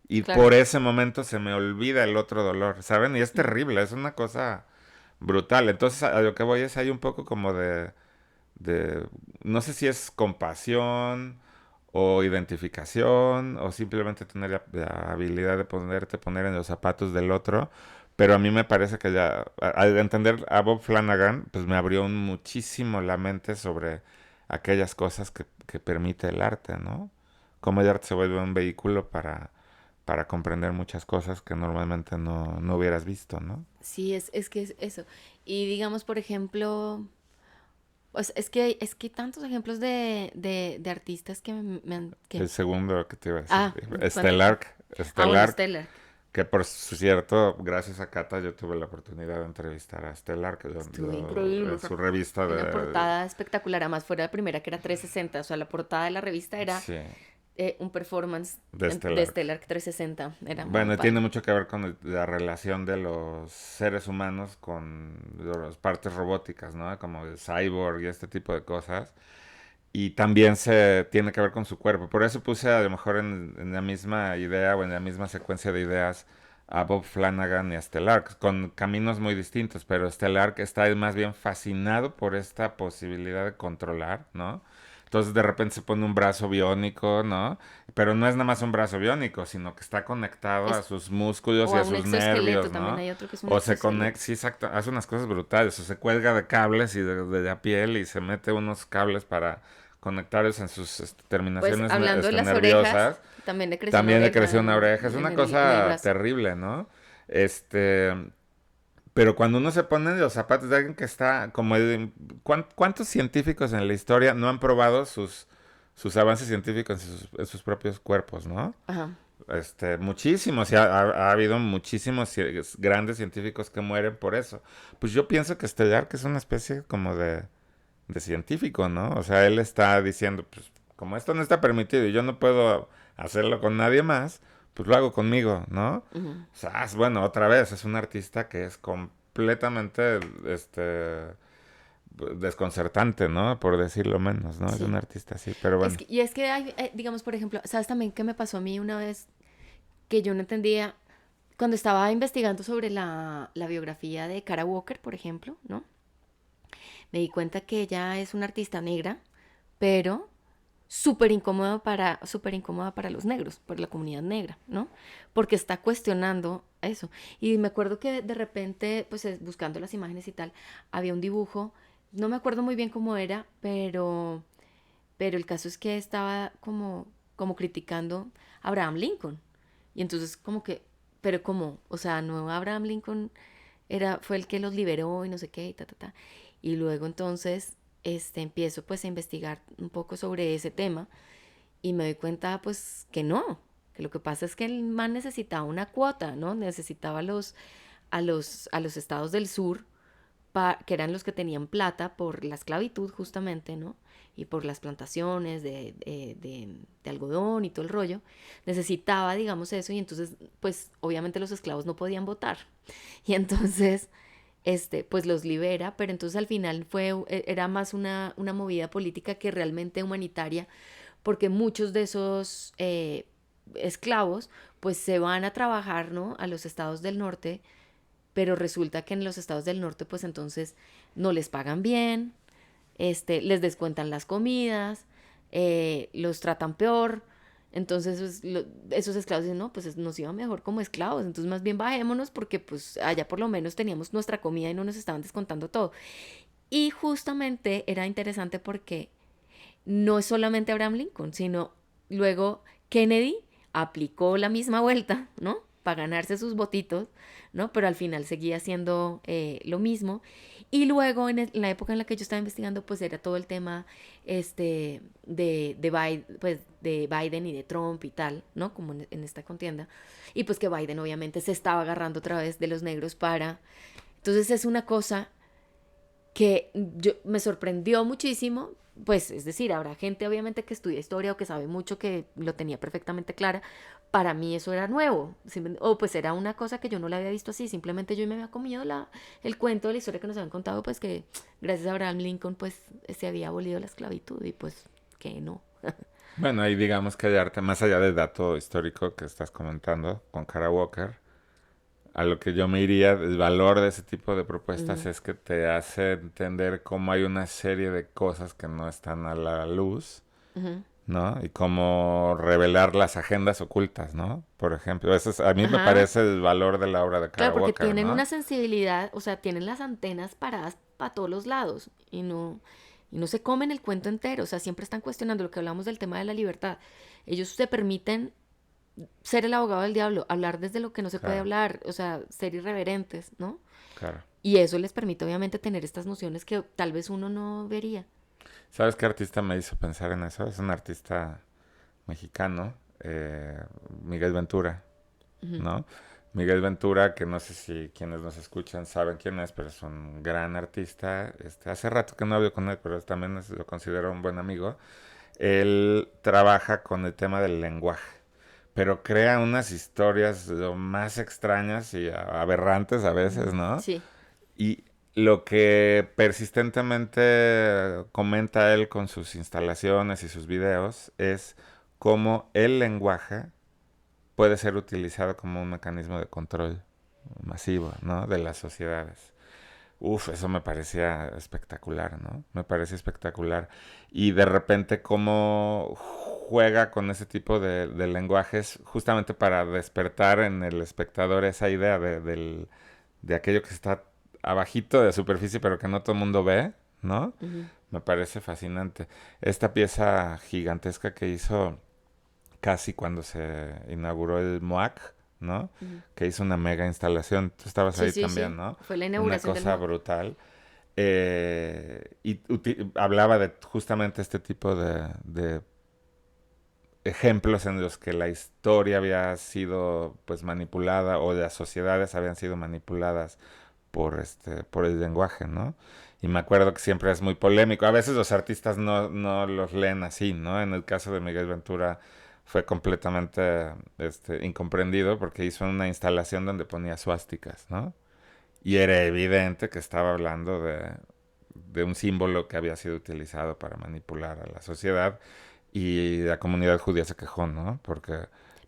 Y por claro. ese momento se me olvida el otro dolor, ¿saben? Y es Ujú. terrible, es una cosa brutal. Entonces a lo que voy es, hay un poco como de, no sé si es compasión o identificación o simplemente tener la habilidad de poner en los zapatos del otro. Pero a mí me parece que ya, al entender a Bob Flanagan, pues me abrió muchísimo la mente sobre aquellas cosas que permite el arte, ¿no? Cómo el arte se vuelve un vehículo para comprender muchas cosas que normalmente no hubieras visto, ¿no? Sí, es que es eso. Y digamos, por ejemplo, pues es que hay tantos ejemplos de artistas que me han... El Que, segundo que te iba a decir. ah, cuéntame. Stellar, Ah, bueno, Stellar, Stellar. que por cierto, gracias a Cata yo tuve la oportunidad de entrevistar a Stellar, que Estuvo increíble. en su revista Una de... portada espectacular. Además, fuera la primera que era 360. O sea, la portada de la revista era Sí, un performance de de Stellar. Stellar 360. Era muy Bueno, tiene padre. mucho que ver con la relación de los seres humanos con las partes robóticas, ¿no? Como el cyborg y este tipo de cosas. Y también se tiene que ver con su cuerpo. Por eso puse a lo mejor en la misma idea o en la misma secuencia de ideas a Bob Flanagan y a Stellar, con caminos muy distintos, pero Stellar está más bien fascinado por esta posibilidad de controlar, ¿no? Entonces de repente se pone un brazo biónico, ¿no? Pero no es nada más un brazo biónico, sino que está conectado a Es, sus músculos o y a a un sus exoesqueleto. nervios, También ¿no? hay otro que es un O se conecta, exoesqueleto. sí, exacto, hace unas cosas brutales, o se cuelga de cables y de la piel y se mete unos cables para conectarlos en sus Pues terminaciones hablando de las orejas, nerviosas. también le creció una También le creció oreja una oreja. Es en una en el cosa brazo. terrible, ¿no? Este, pero cuando uno se pone en los zapatos de alguien que está como ¿cuántos científicos en la historia no han probado sus avances científicos en sus propios cuerpos, ¿no? Ajá. Muchísimos, y ha habido muchísimos grandes científicos que mueren por eso. Pues yo pienso que Stellar, que es una especie como de científico, ¿no? O sea, él está diciendo, pues como esto no está permitido y yo no puedo hacerlo con nadie más, pues lo hago conmigo, ¿no? Ujú. O sea, bueno, otra vez, es un artista que es completamente, desconcertante, ¿no? Por decirlo menos, ¿no? Es un Sí. artista así, pero bueno. Y es que hay, digamos, por ejemplo, ¿sabes también qué me pasó a mí una vez que yo no entendía? Cuando estaba investigando sobre la biografía de Cara Walker, por ejemplo, ¿no? Me di cuenta que ella es una artista negra, pero súper incómoda para los negros, para la comunidad negra, ¿no? Porque está cuestionando eso. Y me acuerdo que de repente, pues buscando las imágenes y tal, había un dibujo, no me acuerdo muy bien cómo era, pero el caso es que estaba como criticando a Abraham Lincoln. Y entonces como que, pero como, o sea, no Abraham Lincoln fue el que los liberó y no sé qué, y ta, ta, ta. Y luego entonces empiezo pues a investigar un poco sobre ese tema y me doy cuenta pues que no, que lo que pasa es que el man necesitaba una cuota, ¿no? Necesitaba a los estados del sur, que eran los que tenían plata por la esclavitud justamente, ¿no? Y por las plantaciones de algodón y todo el rollo, necesitaba, digamos, eso, y entonces, pues, obviamente los esclavos no podían votar. Y entonces, pues los libera, pero entonces al final era más una movida política que realmente humanitaria, porque muchos de esos esclavos, pues se van a trabajar, ¿no? A los estados del norte, pero resulta que en los estados del norte pues entonces no les pagan bien, les descuentan las comidas, los tratan peor, entonces pues, esos esclavos dicen, no, pues nos iba mejor como esclavos, entonces más bien bajémonos porque pues allá por lo menos teníamos nuestra comida y no nos estaban descontando todo. Y justamente era interesante porque no es solamente Abraham Lincoln, sino luego Kennedy aplicó la misma vuelta, ¿no? Para ganarse sus votitos, ¿no? Pero al final seguía haciendo lo mismo. Y luego, en la época en la que yo estaba investigando, pues era todo el tema de Biden y de Trump y tal, ¿no? Como en esta contienda. Y pues que Biden obviamente se estaba agarrando otra vez de los negros para... Entonces es una cosa que me sorprendió muchísimo, pues es decir, habrá gente obviamente que estudia historia o que sabe mucho que lo tenía perfectamente clara. Para mí eso era nuevo, o pues era una cosa que yo no la había visto así, simplemente yo me había comido el cuento de la historia que nos habían contado, pues que gracias a Abraham Lincoln pues se había abolido la esclavitud y pues que no. Bueno, ahí digamos que hay arte, más allá del dato histórico que estás comentando con Kara Walker, a lo que yo me iría, el valor de ese tipo de propuestas Ujú. es que te hace entender cómo hay una serie de cosas que no están a la luz, Ujú. ¿no? Y cómo revelar las agendas ocultas, ¿no? Por ejemplo, a mí me Ajá. parece el valor de la obra de Claro, Kara porque Walker, tienen ¿no? una sensibilidad, o sea, tienen las antenas paradas para todos los lados y no se comen el cuento entero, o sea, siempre están cuestionando lo que hablamos del tema de la libertad. Ellos se permiten ser el abogado del diablo, hablar desde lo que no se puede Claro, hablar, o sea, ser irreverentes, ¿no? claro. Y eso les permite obviamente tener estas nociones que tal vez uno no vería. ¿Sabes qué artista me hizo pensar en eso? Es un artista mexicano, Miguel Ventura, Ujú. ¿no? Miguel Ventura, que no sé si quienes nos escuchan saben quién es, pero es un gran artista. Hace rato que no hablo con él, pero también lo considero un buen amigo. Él trabaja con el tema del lenguaje, pero crea unas historias lo más extrañas y aberrantes a veces, ¿no? Sí. Y lo que persistentemente comenta él con sus instalaciones y sus videos es cómo el lenguaje puede ser utilizado como un mecanismo de control masivo, ¿no? De las sociedades. Uf, eso me parecía espectacular, ¿no? Me parecía espectacular. Y de repente cómo juega con ese tipo de lenguajes justamente para despertar en el espectador esa idea de aquello que está abajito de la superficie pero que no todo el mundo ve, ¿no? Ujú, Me parece fascinante. Esta pieza gigantesca que hizo casi cuando se inauguró el MOAC, ¿no? ujú. Que hizo una mega instalación. Tú estabas Sí, ahí sí, también, sí. ¿no? Fue la Una inauguración del cosa MOAC. brutal. Y hablaba de justamente este tipo de ejemplos en los que la historia había sido pues manipulada o las sociedades habían sido manipuladas por el lenguaje, ¿no? Y me acuerdo que siempre es muy polémico. A veces los artistas no los leen así, ¿no? En el caso de Miguel Ventura fue completamente incomprendido porque hizo una instalación donde ponía suásticas, ¿no? Y era evidente que estaba hablando de un símbolo que había sido utilizado para manipular a la sociedad y la comunidad judía se quejó, ¿no? Porque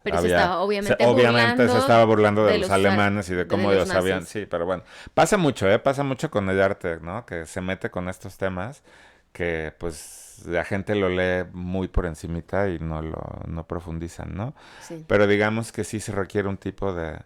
Pero se estaba obviamente obviamente se burlando estaba burlando de de los los, alemanes y de de cómo los ellos sabían, nazis. sí, pero bueno, pasa mucho, ¿eh? Pasa mucho con el arte, ¿no? Que se mete con estos temas que pues la gente lo lee muy por encimita y no profundizan, ¿no? Sí. Pero digamos que sí se requiere un tipo de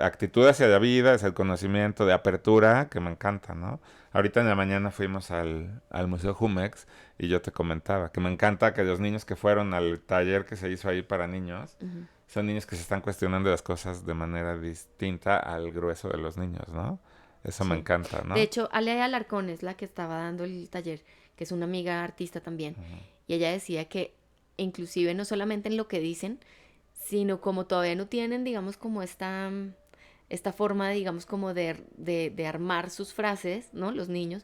actitud hacia la vida, hacia el conocimiento, de apertura, que me encanta, ¿no? Ahorita en la mañana fuimos al Museo Jumex y yo te comentaba que me encanta que los niños que fueron al taller que se hizo ahí para niños, Ujú. son niños que se están cuestionando las cosas de manera distinta al grueso de los niños, ¿no? Eso me Sí. encanta, De ¿no? hecho, Ale Alarcón es la que estaba dando el taller, que es una amiga artista también. Y ella decía que inclusive no solamente en lo que dicen, sino como todavía no tienen, digamos, como esta forma, digamos, como de armar sus frases, ¿no? Los niños,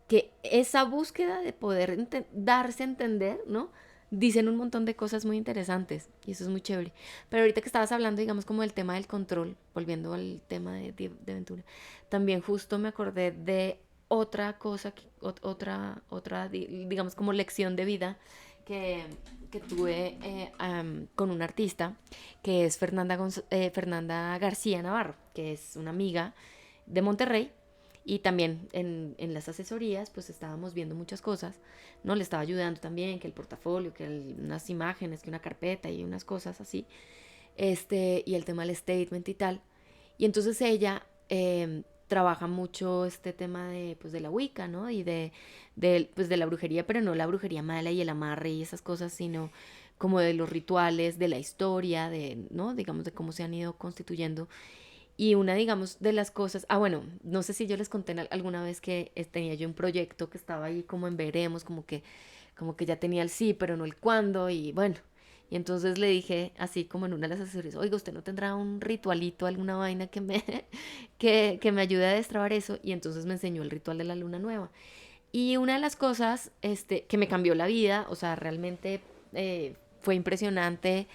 que esa búsqueda de poder darse a entender, ¿no? Dicen un montón de cosas muy interesantes y eso es muy chévere. Pero ahorita que estabas hablando, digamos, como del tema del control, volviendo al tema de Ventura, también justo me acordé de otra cosa, digamos, como lección de vida que, que tuve con una artista, que es Fernanda García Navarro, que es una amiga de Monterrey y también en las asesorías, pues estábamos viendo muchas cosas, ¿no? Le estaba ayudando también, que el portafolio, que unas imágenes, que una carpeta y unas cosas así. Y el tema del statement y tal. Y entonces ella trabaja mucho este tema de, pues, de la Wicca, ¿no? Y pues, de la brujería, pero no la brujería mala y el amarre y esas cosas, sino como de los rituales, de la historia, ¿no? Digamos, de cómo se han ido constituyendo y una, digamos, de las cosas, bueno, no sé si yo les conté alguna vez que tenía yo un proyecto que estaba ahí como en veremos, como que ya tenía el sí, pero no el cuándo, y bueno, y entonces le dije, así como en una de las asesorías, oiga, ¿usted no tendrá un ritualito, alguna vaina que me ayude a destrabar eso? Y entonces me enseñó el ritual de la luna nueva. Y una de las cosas, que me cambió la vida, o sea, realmente fue impresionante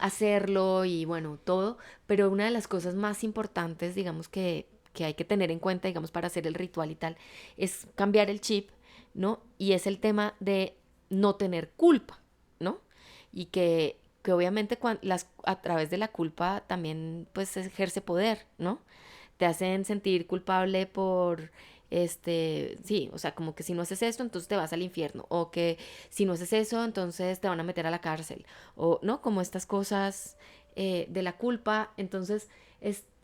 hacerlo y bueno, todo, pero una de las cosas más importantes, digamos, que hay que tener en cuenta, digamos, para hacer el ritual y tal, es cambiar el chip, ¿no? Y es el tema de no tener culpa, ¿no? Y que obviamente a través de la culpa también pues se ejerce poder, ¿no? Te hacen sentir culpable por sí, o sea, como que si no haces esto, entonces te vas al infierno, o que si no haces eso, entonces te van a meter a la cárcel, o no, como estas cosas de la culpa, entonces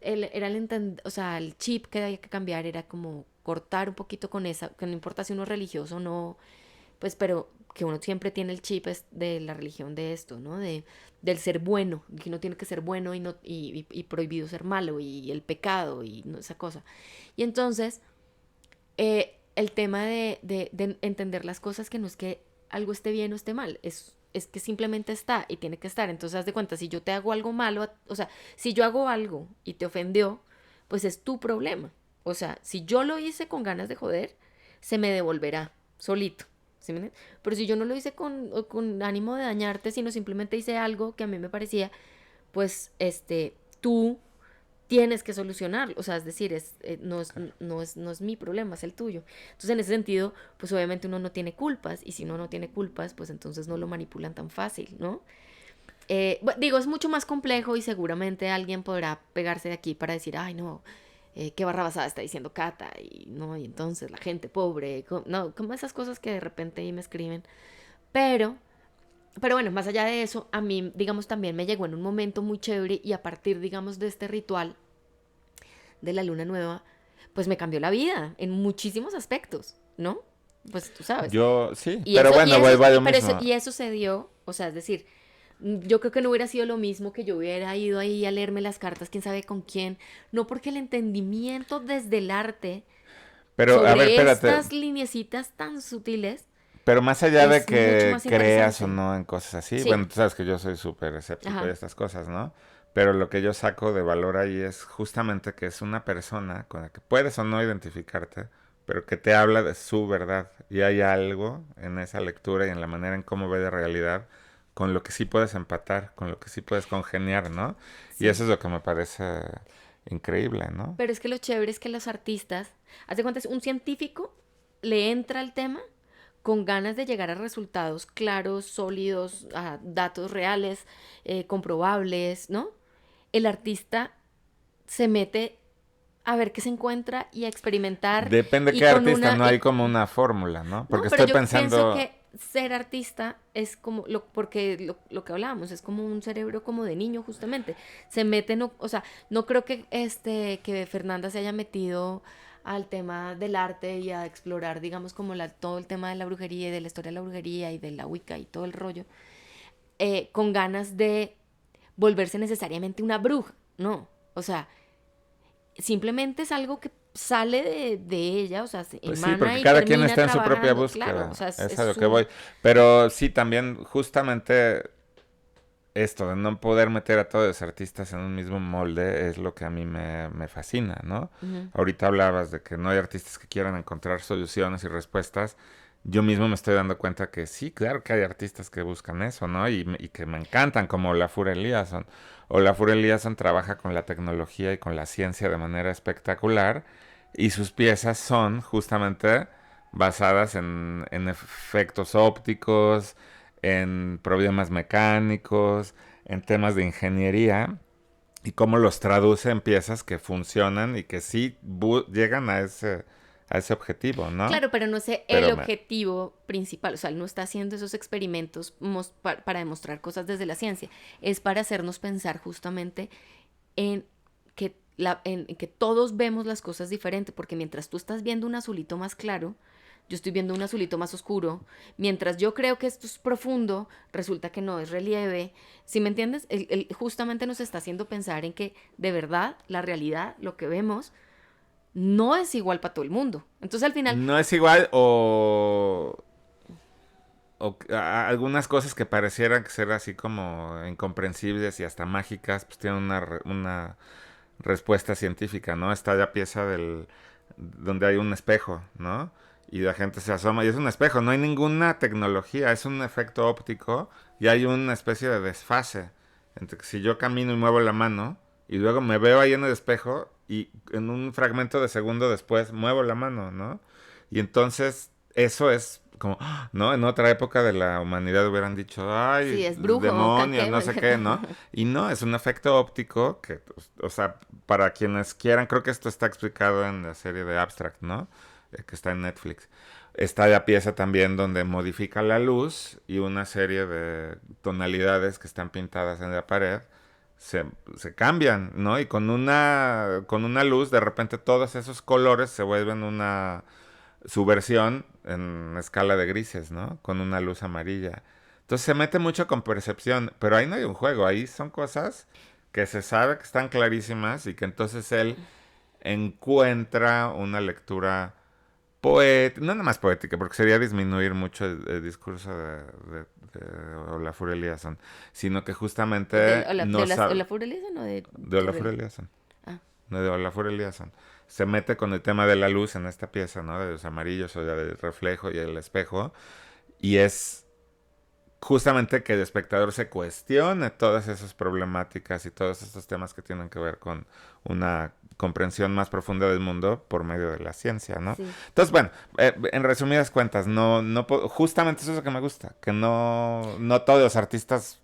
era o sea, el chip que había que cambiar era como cortar un poquito con esa, que no importa si uno es religioso o no, pues, pero que uno siempre tiene el chip de la religión de esto, ¿no? Del ser bueno, que uno tiene que ser bueno y, no, y prohibido ser malo, y el pecado, y no, esa cosa. Y entonces, el tema de entender las cosas, que no es que algo esté bien o esté mal, es que simplemente está y tiene que estar. Entonces, haz de cuenta, si yo te hago algo malo, o sea, si yo hago algo y te ofendió, pues es tu problema. O sea, si yo lo hice con ganas de joder, se me devolverá solito. ¿Sí me entiendes? Pero si yo no lo hice con ánimo de dañarte, sino simplemente hice algo que a mí me parecía, pues, tú tienes que solucionarlo. O sea, es decir, no es mi problema, es el tuyo. Entonces, en ese sentido, pues obviamente uno no tiene culpas, y si uno no tiene culpas, pues entonces no lo manipulan tan fácil, ¿no? Digo, es mucho más complejo, y seguramente alguien podrá pegarse de aquí para decir, ay, no, qué barra basada está diciendo Cata, y no, y entonces la gente pobre, no, como esas cosas que de repente ahí me escriben. Pero, pero bueno, más allá de eso, a mí, digamos, también me llegó en un momento muy chévere, y a partir, digamos, de este ritual de la luna nueva, pues me cambió la vida en muchísimos aspectos, ¿no? Pues tú sabes. Yo, sí, pero bueno, vuelvo a lo mismo. Y eso se dio, o sea, es decir, yo creo que no hubiera sido lo mismo que yo hubiera ido ahí a leerme las cartas, quién sabe con quién, no, porque el entendimiento desde el arte Pero, a ver, sobre espérate. estas lineecitas tan sutiles Pero más allá de es mucho que más creas o interesante. no en cosas así, bueno, Sí, tú sabes que yo soy súper escéptico de ajá, estas cosas, ¿no? Pero lo que yo saco de valor ahí es justamente que es una persona con la que puedes o no identificarte, pero que te habla de su verdad. Y hay algo en esa lectura y en la manera en cómo ve de realidad con lo que sí puedes empatar, con lo que sí puedes congeniar, ¿no? Y sí. eso es lo que me parece increíble, ¿no? Pero es que lo chévere es que los artistas, haz de cuenta, un científico le entra al tema con ganas de llegar a resultados claros, sólidos, a datos reales, comprobables, ¿no? El artista se mete a ver qué se encuentra y a experimentar, Depende y qué con artista, una... no hay como una fórmula, ¿no? no, Porque pero estoy yo pienso pensando, que ser artista es como, porque lo que hablábamos, es como un cerebro como de niño, justamente. Se mete, no, o sea, no creo que, que Fernanda se haya metido al tema del arte y a explorar, digamos, como todo el tema de la brujería y de la historia de la brujería y de la Wicca y todo el rollo, con ganas de volverse necesariamente una bruja, no. O sea, simplemente es algo que sale de ella, o sea, se pues sí, emana porque y cada quien termina está en su propia trabajando, claro, o búsqueda, sea, es es a lo que su... voy. Pero sí, también justamente esto de no poder meter a todos los artistas en un mismo molde es lo que a mí me fascina, ¿no? Ujú. Ahorita hablabas de que no hay artistas que quieran encontrar soluciones y respuestas. Yo mismo me estoy dando cuenta que sí, claro que hay artistas que buscan eso, ¿no? Y que me encantan, como Olafur Eliasson. Olafur Eliasson trabaja con la tecnología y con la ciencia de manera espectacular, y sus piezas son justamente basadas en efectos ópticos, en problemas mecánicos, en temas de ingeniería, y cómo los traduce en piezas que funcionan y que sí llegan a ese objetivo, ¿no? Claro, pero no es el Pero me, objetivo principal, o sea, él no está haciendo esos experimentos para demostrar cosas desde la ciencia, es para hacernos pensar justamente en en que todos vemos las cosas diferente, porque mientras tú estás viendo un azulito más claro, yo estoy viendo un azulito más oscuro, mientras yo creo que esto es profundo, resulta que no es relieve. ¿Sí me entiendes? Él justamente nos está haciendo pensar en que de verdad la realidad, lo que vemos, no es igual para todo el mundo. Entonces al final, no es igual o algunas cosas que parecieran ser así como incomprensibles y hasta mágicas, pues tienen una respuesta científica, ¿no? Está la pieza donde hay un espejo, ¿no? Y la gente se asoma y es un espejo, no hay ninguna tecnología, es un efecto óptico y hay una especie de desfase entre que si yo camino y muevo la mano y luego me veo ahí en el espejo y en un fragmento de segundo después muevo la mano, ¿no? Y entonces eso es como, ¿no? En otra época de la humanidad hubieran dicho, si ay, es brujo, demonios, caque, no sé qué, ¿no? Y no, es un efecto óptico que, pues, o sea, para quienes quieran, creo que esto está explicado en la serie de Abstract, ¿no? Que está en Netflix. Está la pieza también donde modifica la luz y una serie de tonalidades que están pintadas en la pared se, se cambian, ¿no? Y con una luz, de repente todos esos colores se vuelven su versión en escala de grises, ¿no? Con una luz amarilla. Entonces se mete mucho con percepción, pero ahí no hay un juego, ahí son cosas que se sabe que están clarísimas y que entonces él encuentra una lectura poética, no nada más poética, porque sería disminuir mucho el discurso de Olafur Eliasson, sino que justamente no sabe Olafur Eliasson o de de Olafur Torrell? Eliasson, Ah, no de Olafur Eliasson. Se mete con el tema de la luz en esta pieza, ¿no? De los amarillos o del reflejo y el espejo, y es justamente que el espectador se cuestione todas esas problemáticas y todos estos temas que tienen que ver con una comprensión más profunda del mundo por medio de la ciencia, ¿no? sí. Entonces, bueno, en resumidas cuentas, justamente eso es lo que me gusta, que no todos los artistas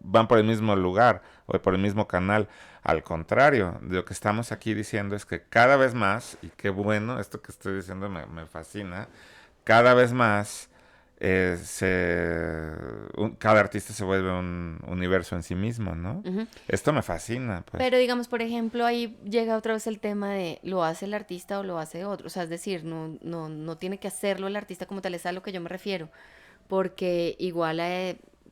van por el mismo lugar o por el mismo canal. Al contrario, lo que estamos aquí diciendo es que cada vez más, y qué bueno, esto que estoy diciendo me fascina, cada vez más cada artista se vuelve un universo en sí mismo, ¿no? Ujú. Esto me fascina, pues. Pero digamos, por ejemplo, ahí llega otra vez el tema de lo hace el artista o lo hace otro. O sea, es decir, no tiene que hacerlo el artista como tal, es a lo que yo me refiero. Porque igual,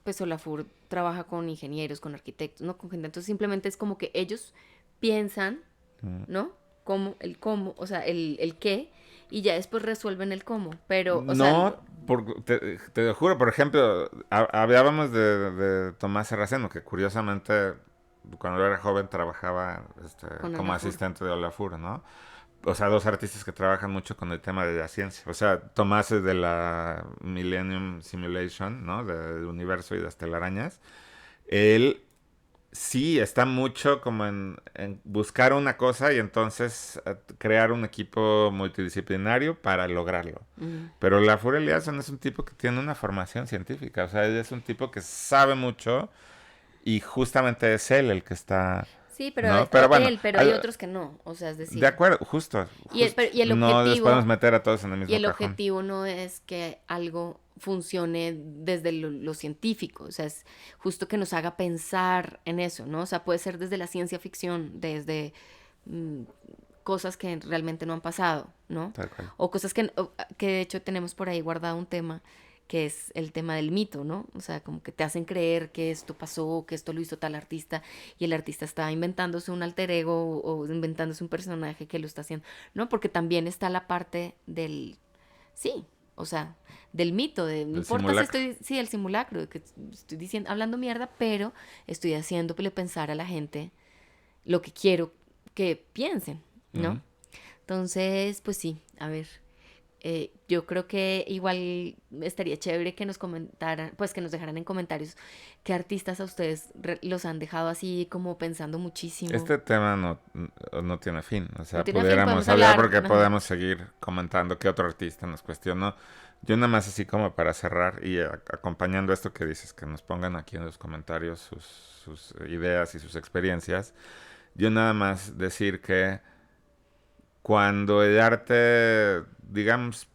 pues Olafur trabaja con ingenieros, con arquitectos, no con gente. Entonces simplemente es como que ellos piensan, Mm. ¿no? Cómo, o sea, el qué, y ya después resuelven el cómo. Pero, o sea, No, te lo juro, por ejemplo, hablábamos de Tomás Serraceno, que curiosamente cuando era joven trabajaba con como Olafur. asistente de Olafur, ¿no? O sea, dos artistas que trabajan mucho con el tema de la ciencia. O sea, Tomás es de la Millennium Simulation, ¿no? Del universo y de las telarañas. Él sí está mucho como en buscar una cosa y entonces crear un equipo multidisciplinario para lograrlo. Ujú. Pero la Furia Eliasson es un tipo que tiene una formación científica. O sea, él es un tipo que sabe mucho y justamente es él el que está, Sí, ¿no? Pero bueno, pero hay otros que no. O sea, es de decir, acuerdo, justo, justo. y el No les podemos objetivo. meter a todos en el Y mismo el cajón. objetivo no es que algo funcione desde lo científico, o sea, es justo que nos haga pensar en eso, ¿no? O sea, puede ser desde la ciencia ficción, desde mm, cosas que realmente no han pasado, ¿no? Tal cual. O cosas que de hecho tenemos por ahí guardado un tema que es el tema del mito, ¿no? O sea, como que te hacen creer que esto pasó, que esto lo hizo tal artista y el artista está inventándose un alter ego o inventándose un personaje que lo está haciendo, ¿no? Porque también está la parte del, sí, o sea, del mito, de no El importa si simulacro. estoy, sí, el simulacro, de que estoy diciendo, hablando mierda, pero estoy haciéndole pensar a la gente lo que quiero que piensen, ¿no? Ujú. Entonces, pues sí, a ver, yo creo que igual estaría chévere que nos comentaran, pues que nos dejaran en comentarios qué artistas a ustedes los han dejado así como pensando muchísimo. Este tema no tiene fin. O No sea, tiene fin, pudiéramos podemos hablar hablar, porque ajá. podemos seguir comentando qué otro artista nos cuestionó. Yo nada más así como para cerrar y acompañando esto que dices, que nos pongan aquí en los comentarios sus ideas y sus experiencias. Yo nada más decir que cuando el arte, digamos,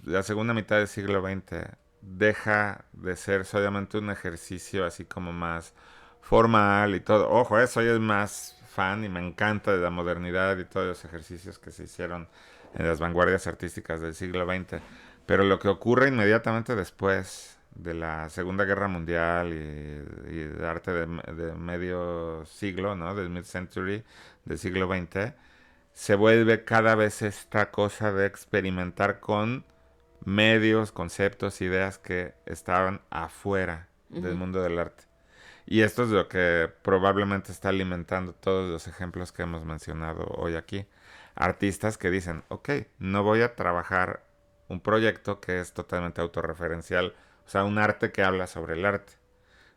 la segunda mitad del siglo XX deja de ser solamente un ejercicio así como más formal y todo. Ojo, soy el más fan y me encanta de la modernidad y todos los ejercicios que se hicieron en las vanguardias artísticas del siglo XX. Pero lo que ocurre inmediatamente después de la Segunda Guerra Mundial y el arte de medio siglo, ¿no? Del mid-century, del siglo XX, se vuelve cada vez esta cosa de experimentar con medios, conceptos, ideas que estaban afuera del Ujú. mundo del arte. Y esto es lo que probablemente está alimentando todos los ejemplos que hemos mencionado hoy aquí. Artistas que dicen, ok, no voy a trabajar un proyecto que es totalmente autorreferencial, o sea, un arte que habla sobre el arte.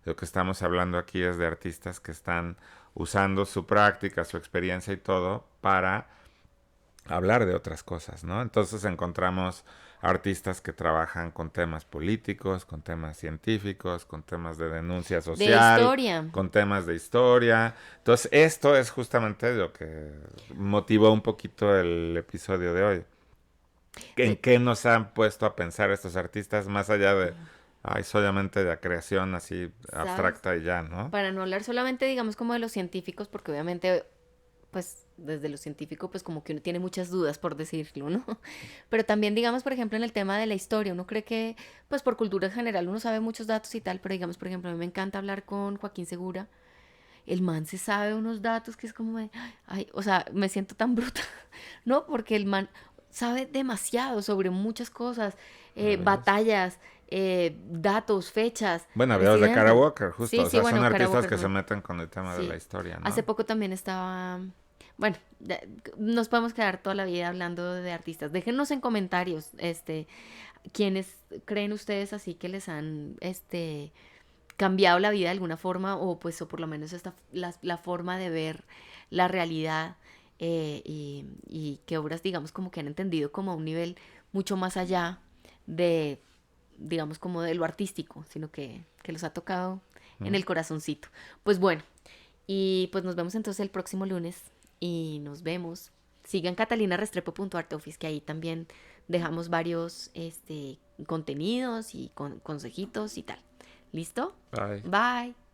Lo que estamos hablando aquí es de artistas que están usando su práctica, su experiencia y todo para hablar de otras cosas, ¿no? Entonces encontramos artistas que trabajan con temas políticos, con temas científicos, con temas de denuncia De social, historia. con temas de historia. Entonces esto es justamente lo que motivó un poquito el episodio de hoy. ¿En De- qué nos han puesto a pensar estos artistas más allá de, ay, solamente de la creación así ¿Sabes? abstracta y ya, ¿no? Para no hablar solamente, digamos, como de los científicos, porque obviamente pues desde lo científico, pues como que uno tiene muchas dudas, por decirlo, ¿no? Pero también, digamos, por ejemplo, en el tema de la historia, uno cree que, pues por cultura general, uno sabe muchos datos y tal, pero digamos, por ejemplo, a mí me encanta hablar con Joaquín Segura. El man se sabe unos datos que es como de, ay, o sea, me siento tan bruta, ¿no? Porque el man sabe demasiado sobre muchas cosas, Maravilloso. batallas, datos, fechas, Bueno, videos de Kara presidentes. Walker, justo. Sí, O sí, sea, son bueno, Kara artistas Walker que se también. meten con el tema de la Sí. historia, Hace ¿no? poco también estaba... Bueno, nos podemos quedar toda la vida hablando de artistas. Déjenos en comentarios, quiénes creen ustedes así que les han, cambiado la vida de alguna forma o pues o por lo menos la forma de ver la realidad, y qué obras digamos como que han entendido como a un nivel mucho más allá de digamos como de lo artístico, sino que los ha tocado en ¿Mm? el corazoncito. Pues bueno, y pues nos vemos entonces el próximo lunes y nos vemos. Sigan catalinarestrepo.artoffice, que ahí también dejamos varios contenidos y consejitos y tal. ¿Listo? Bye. Bye.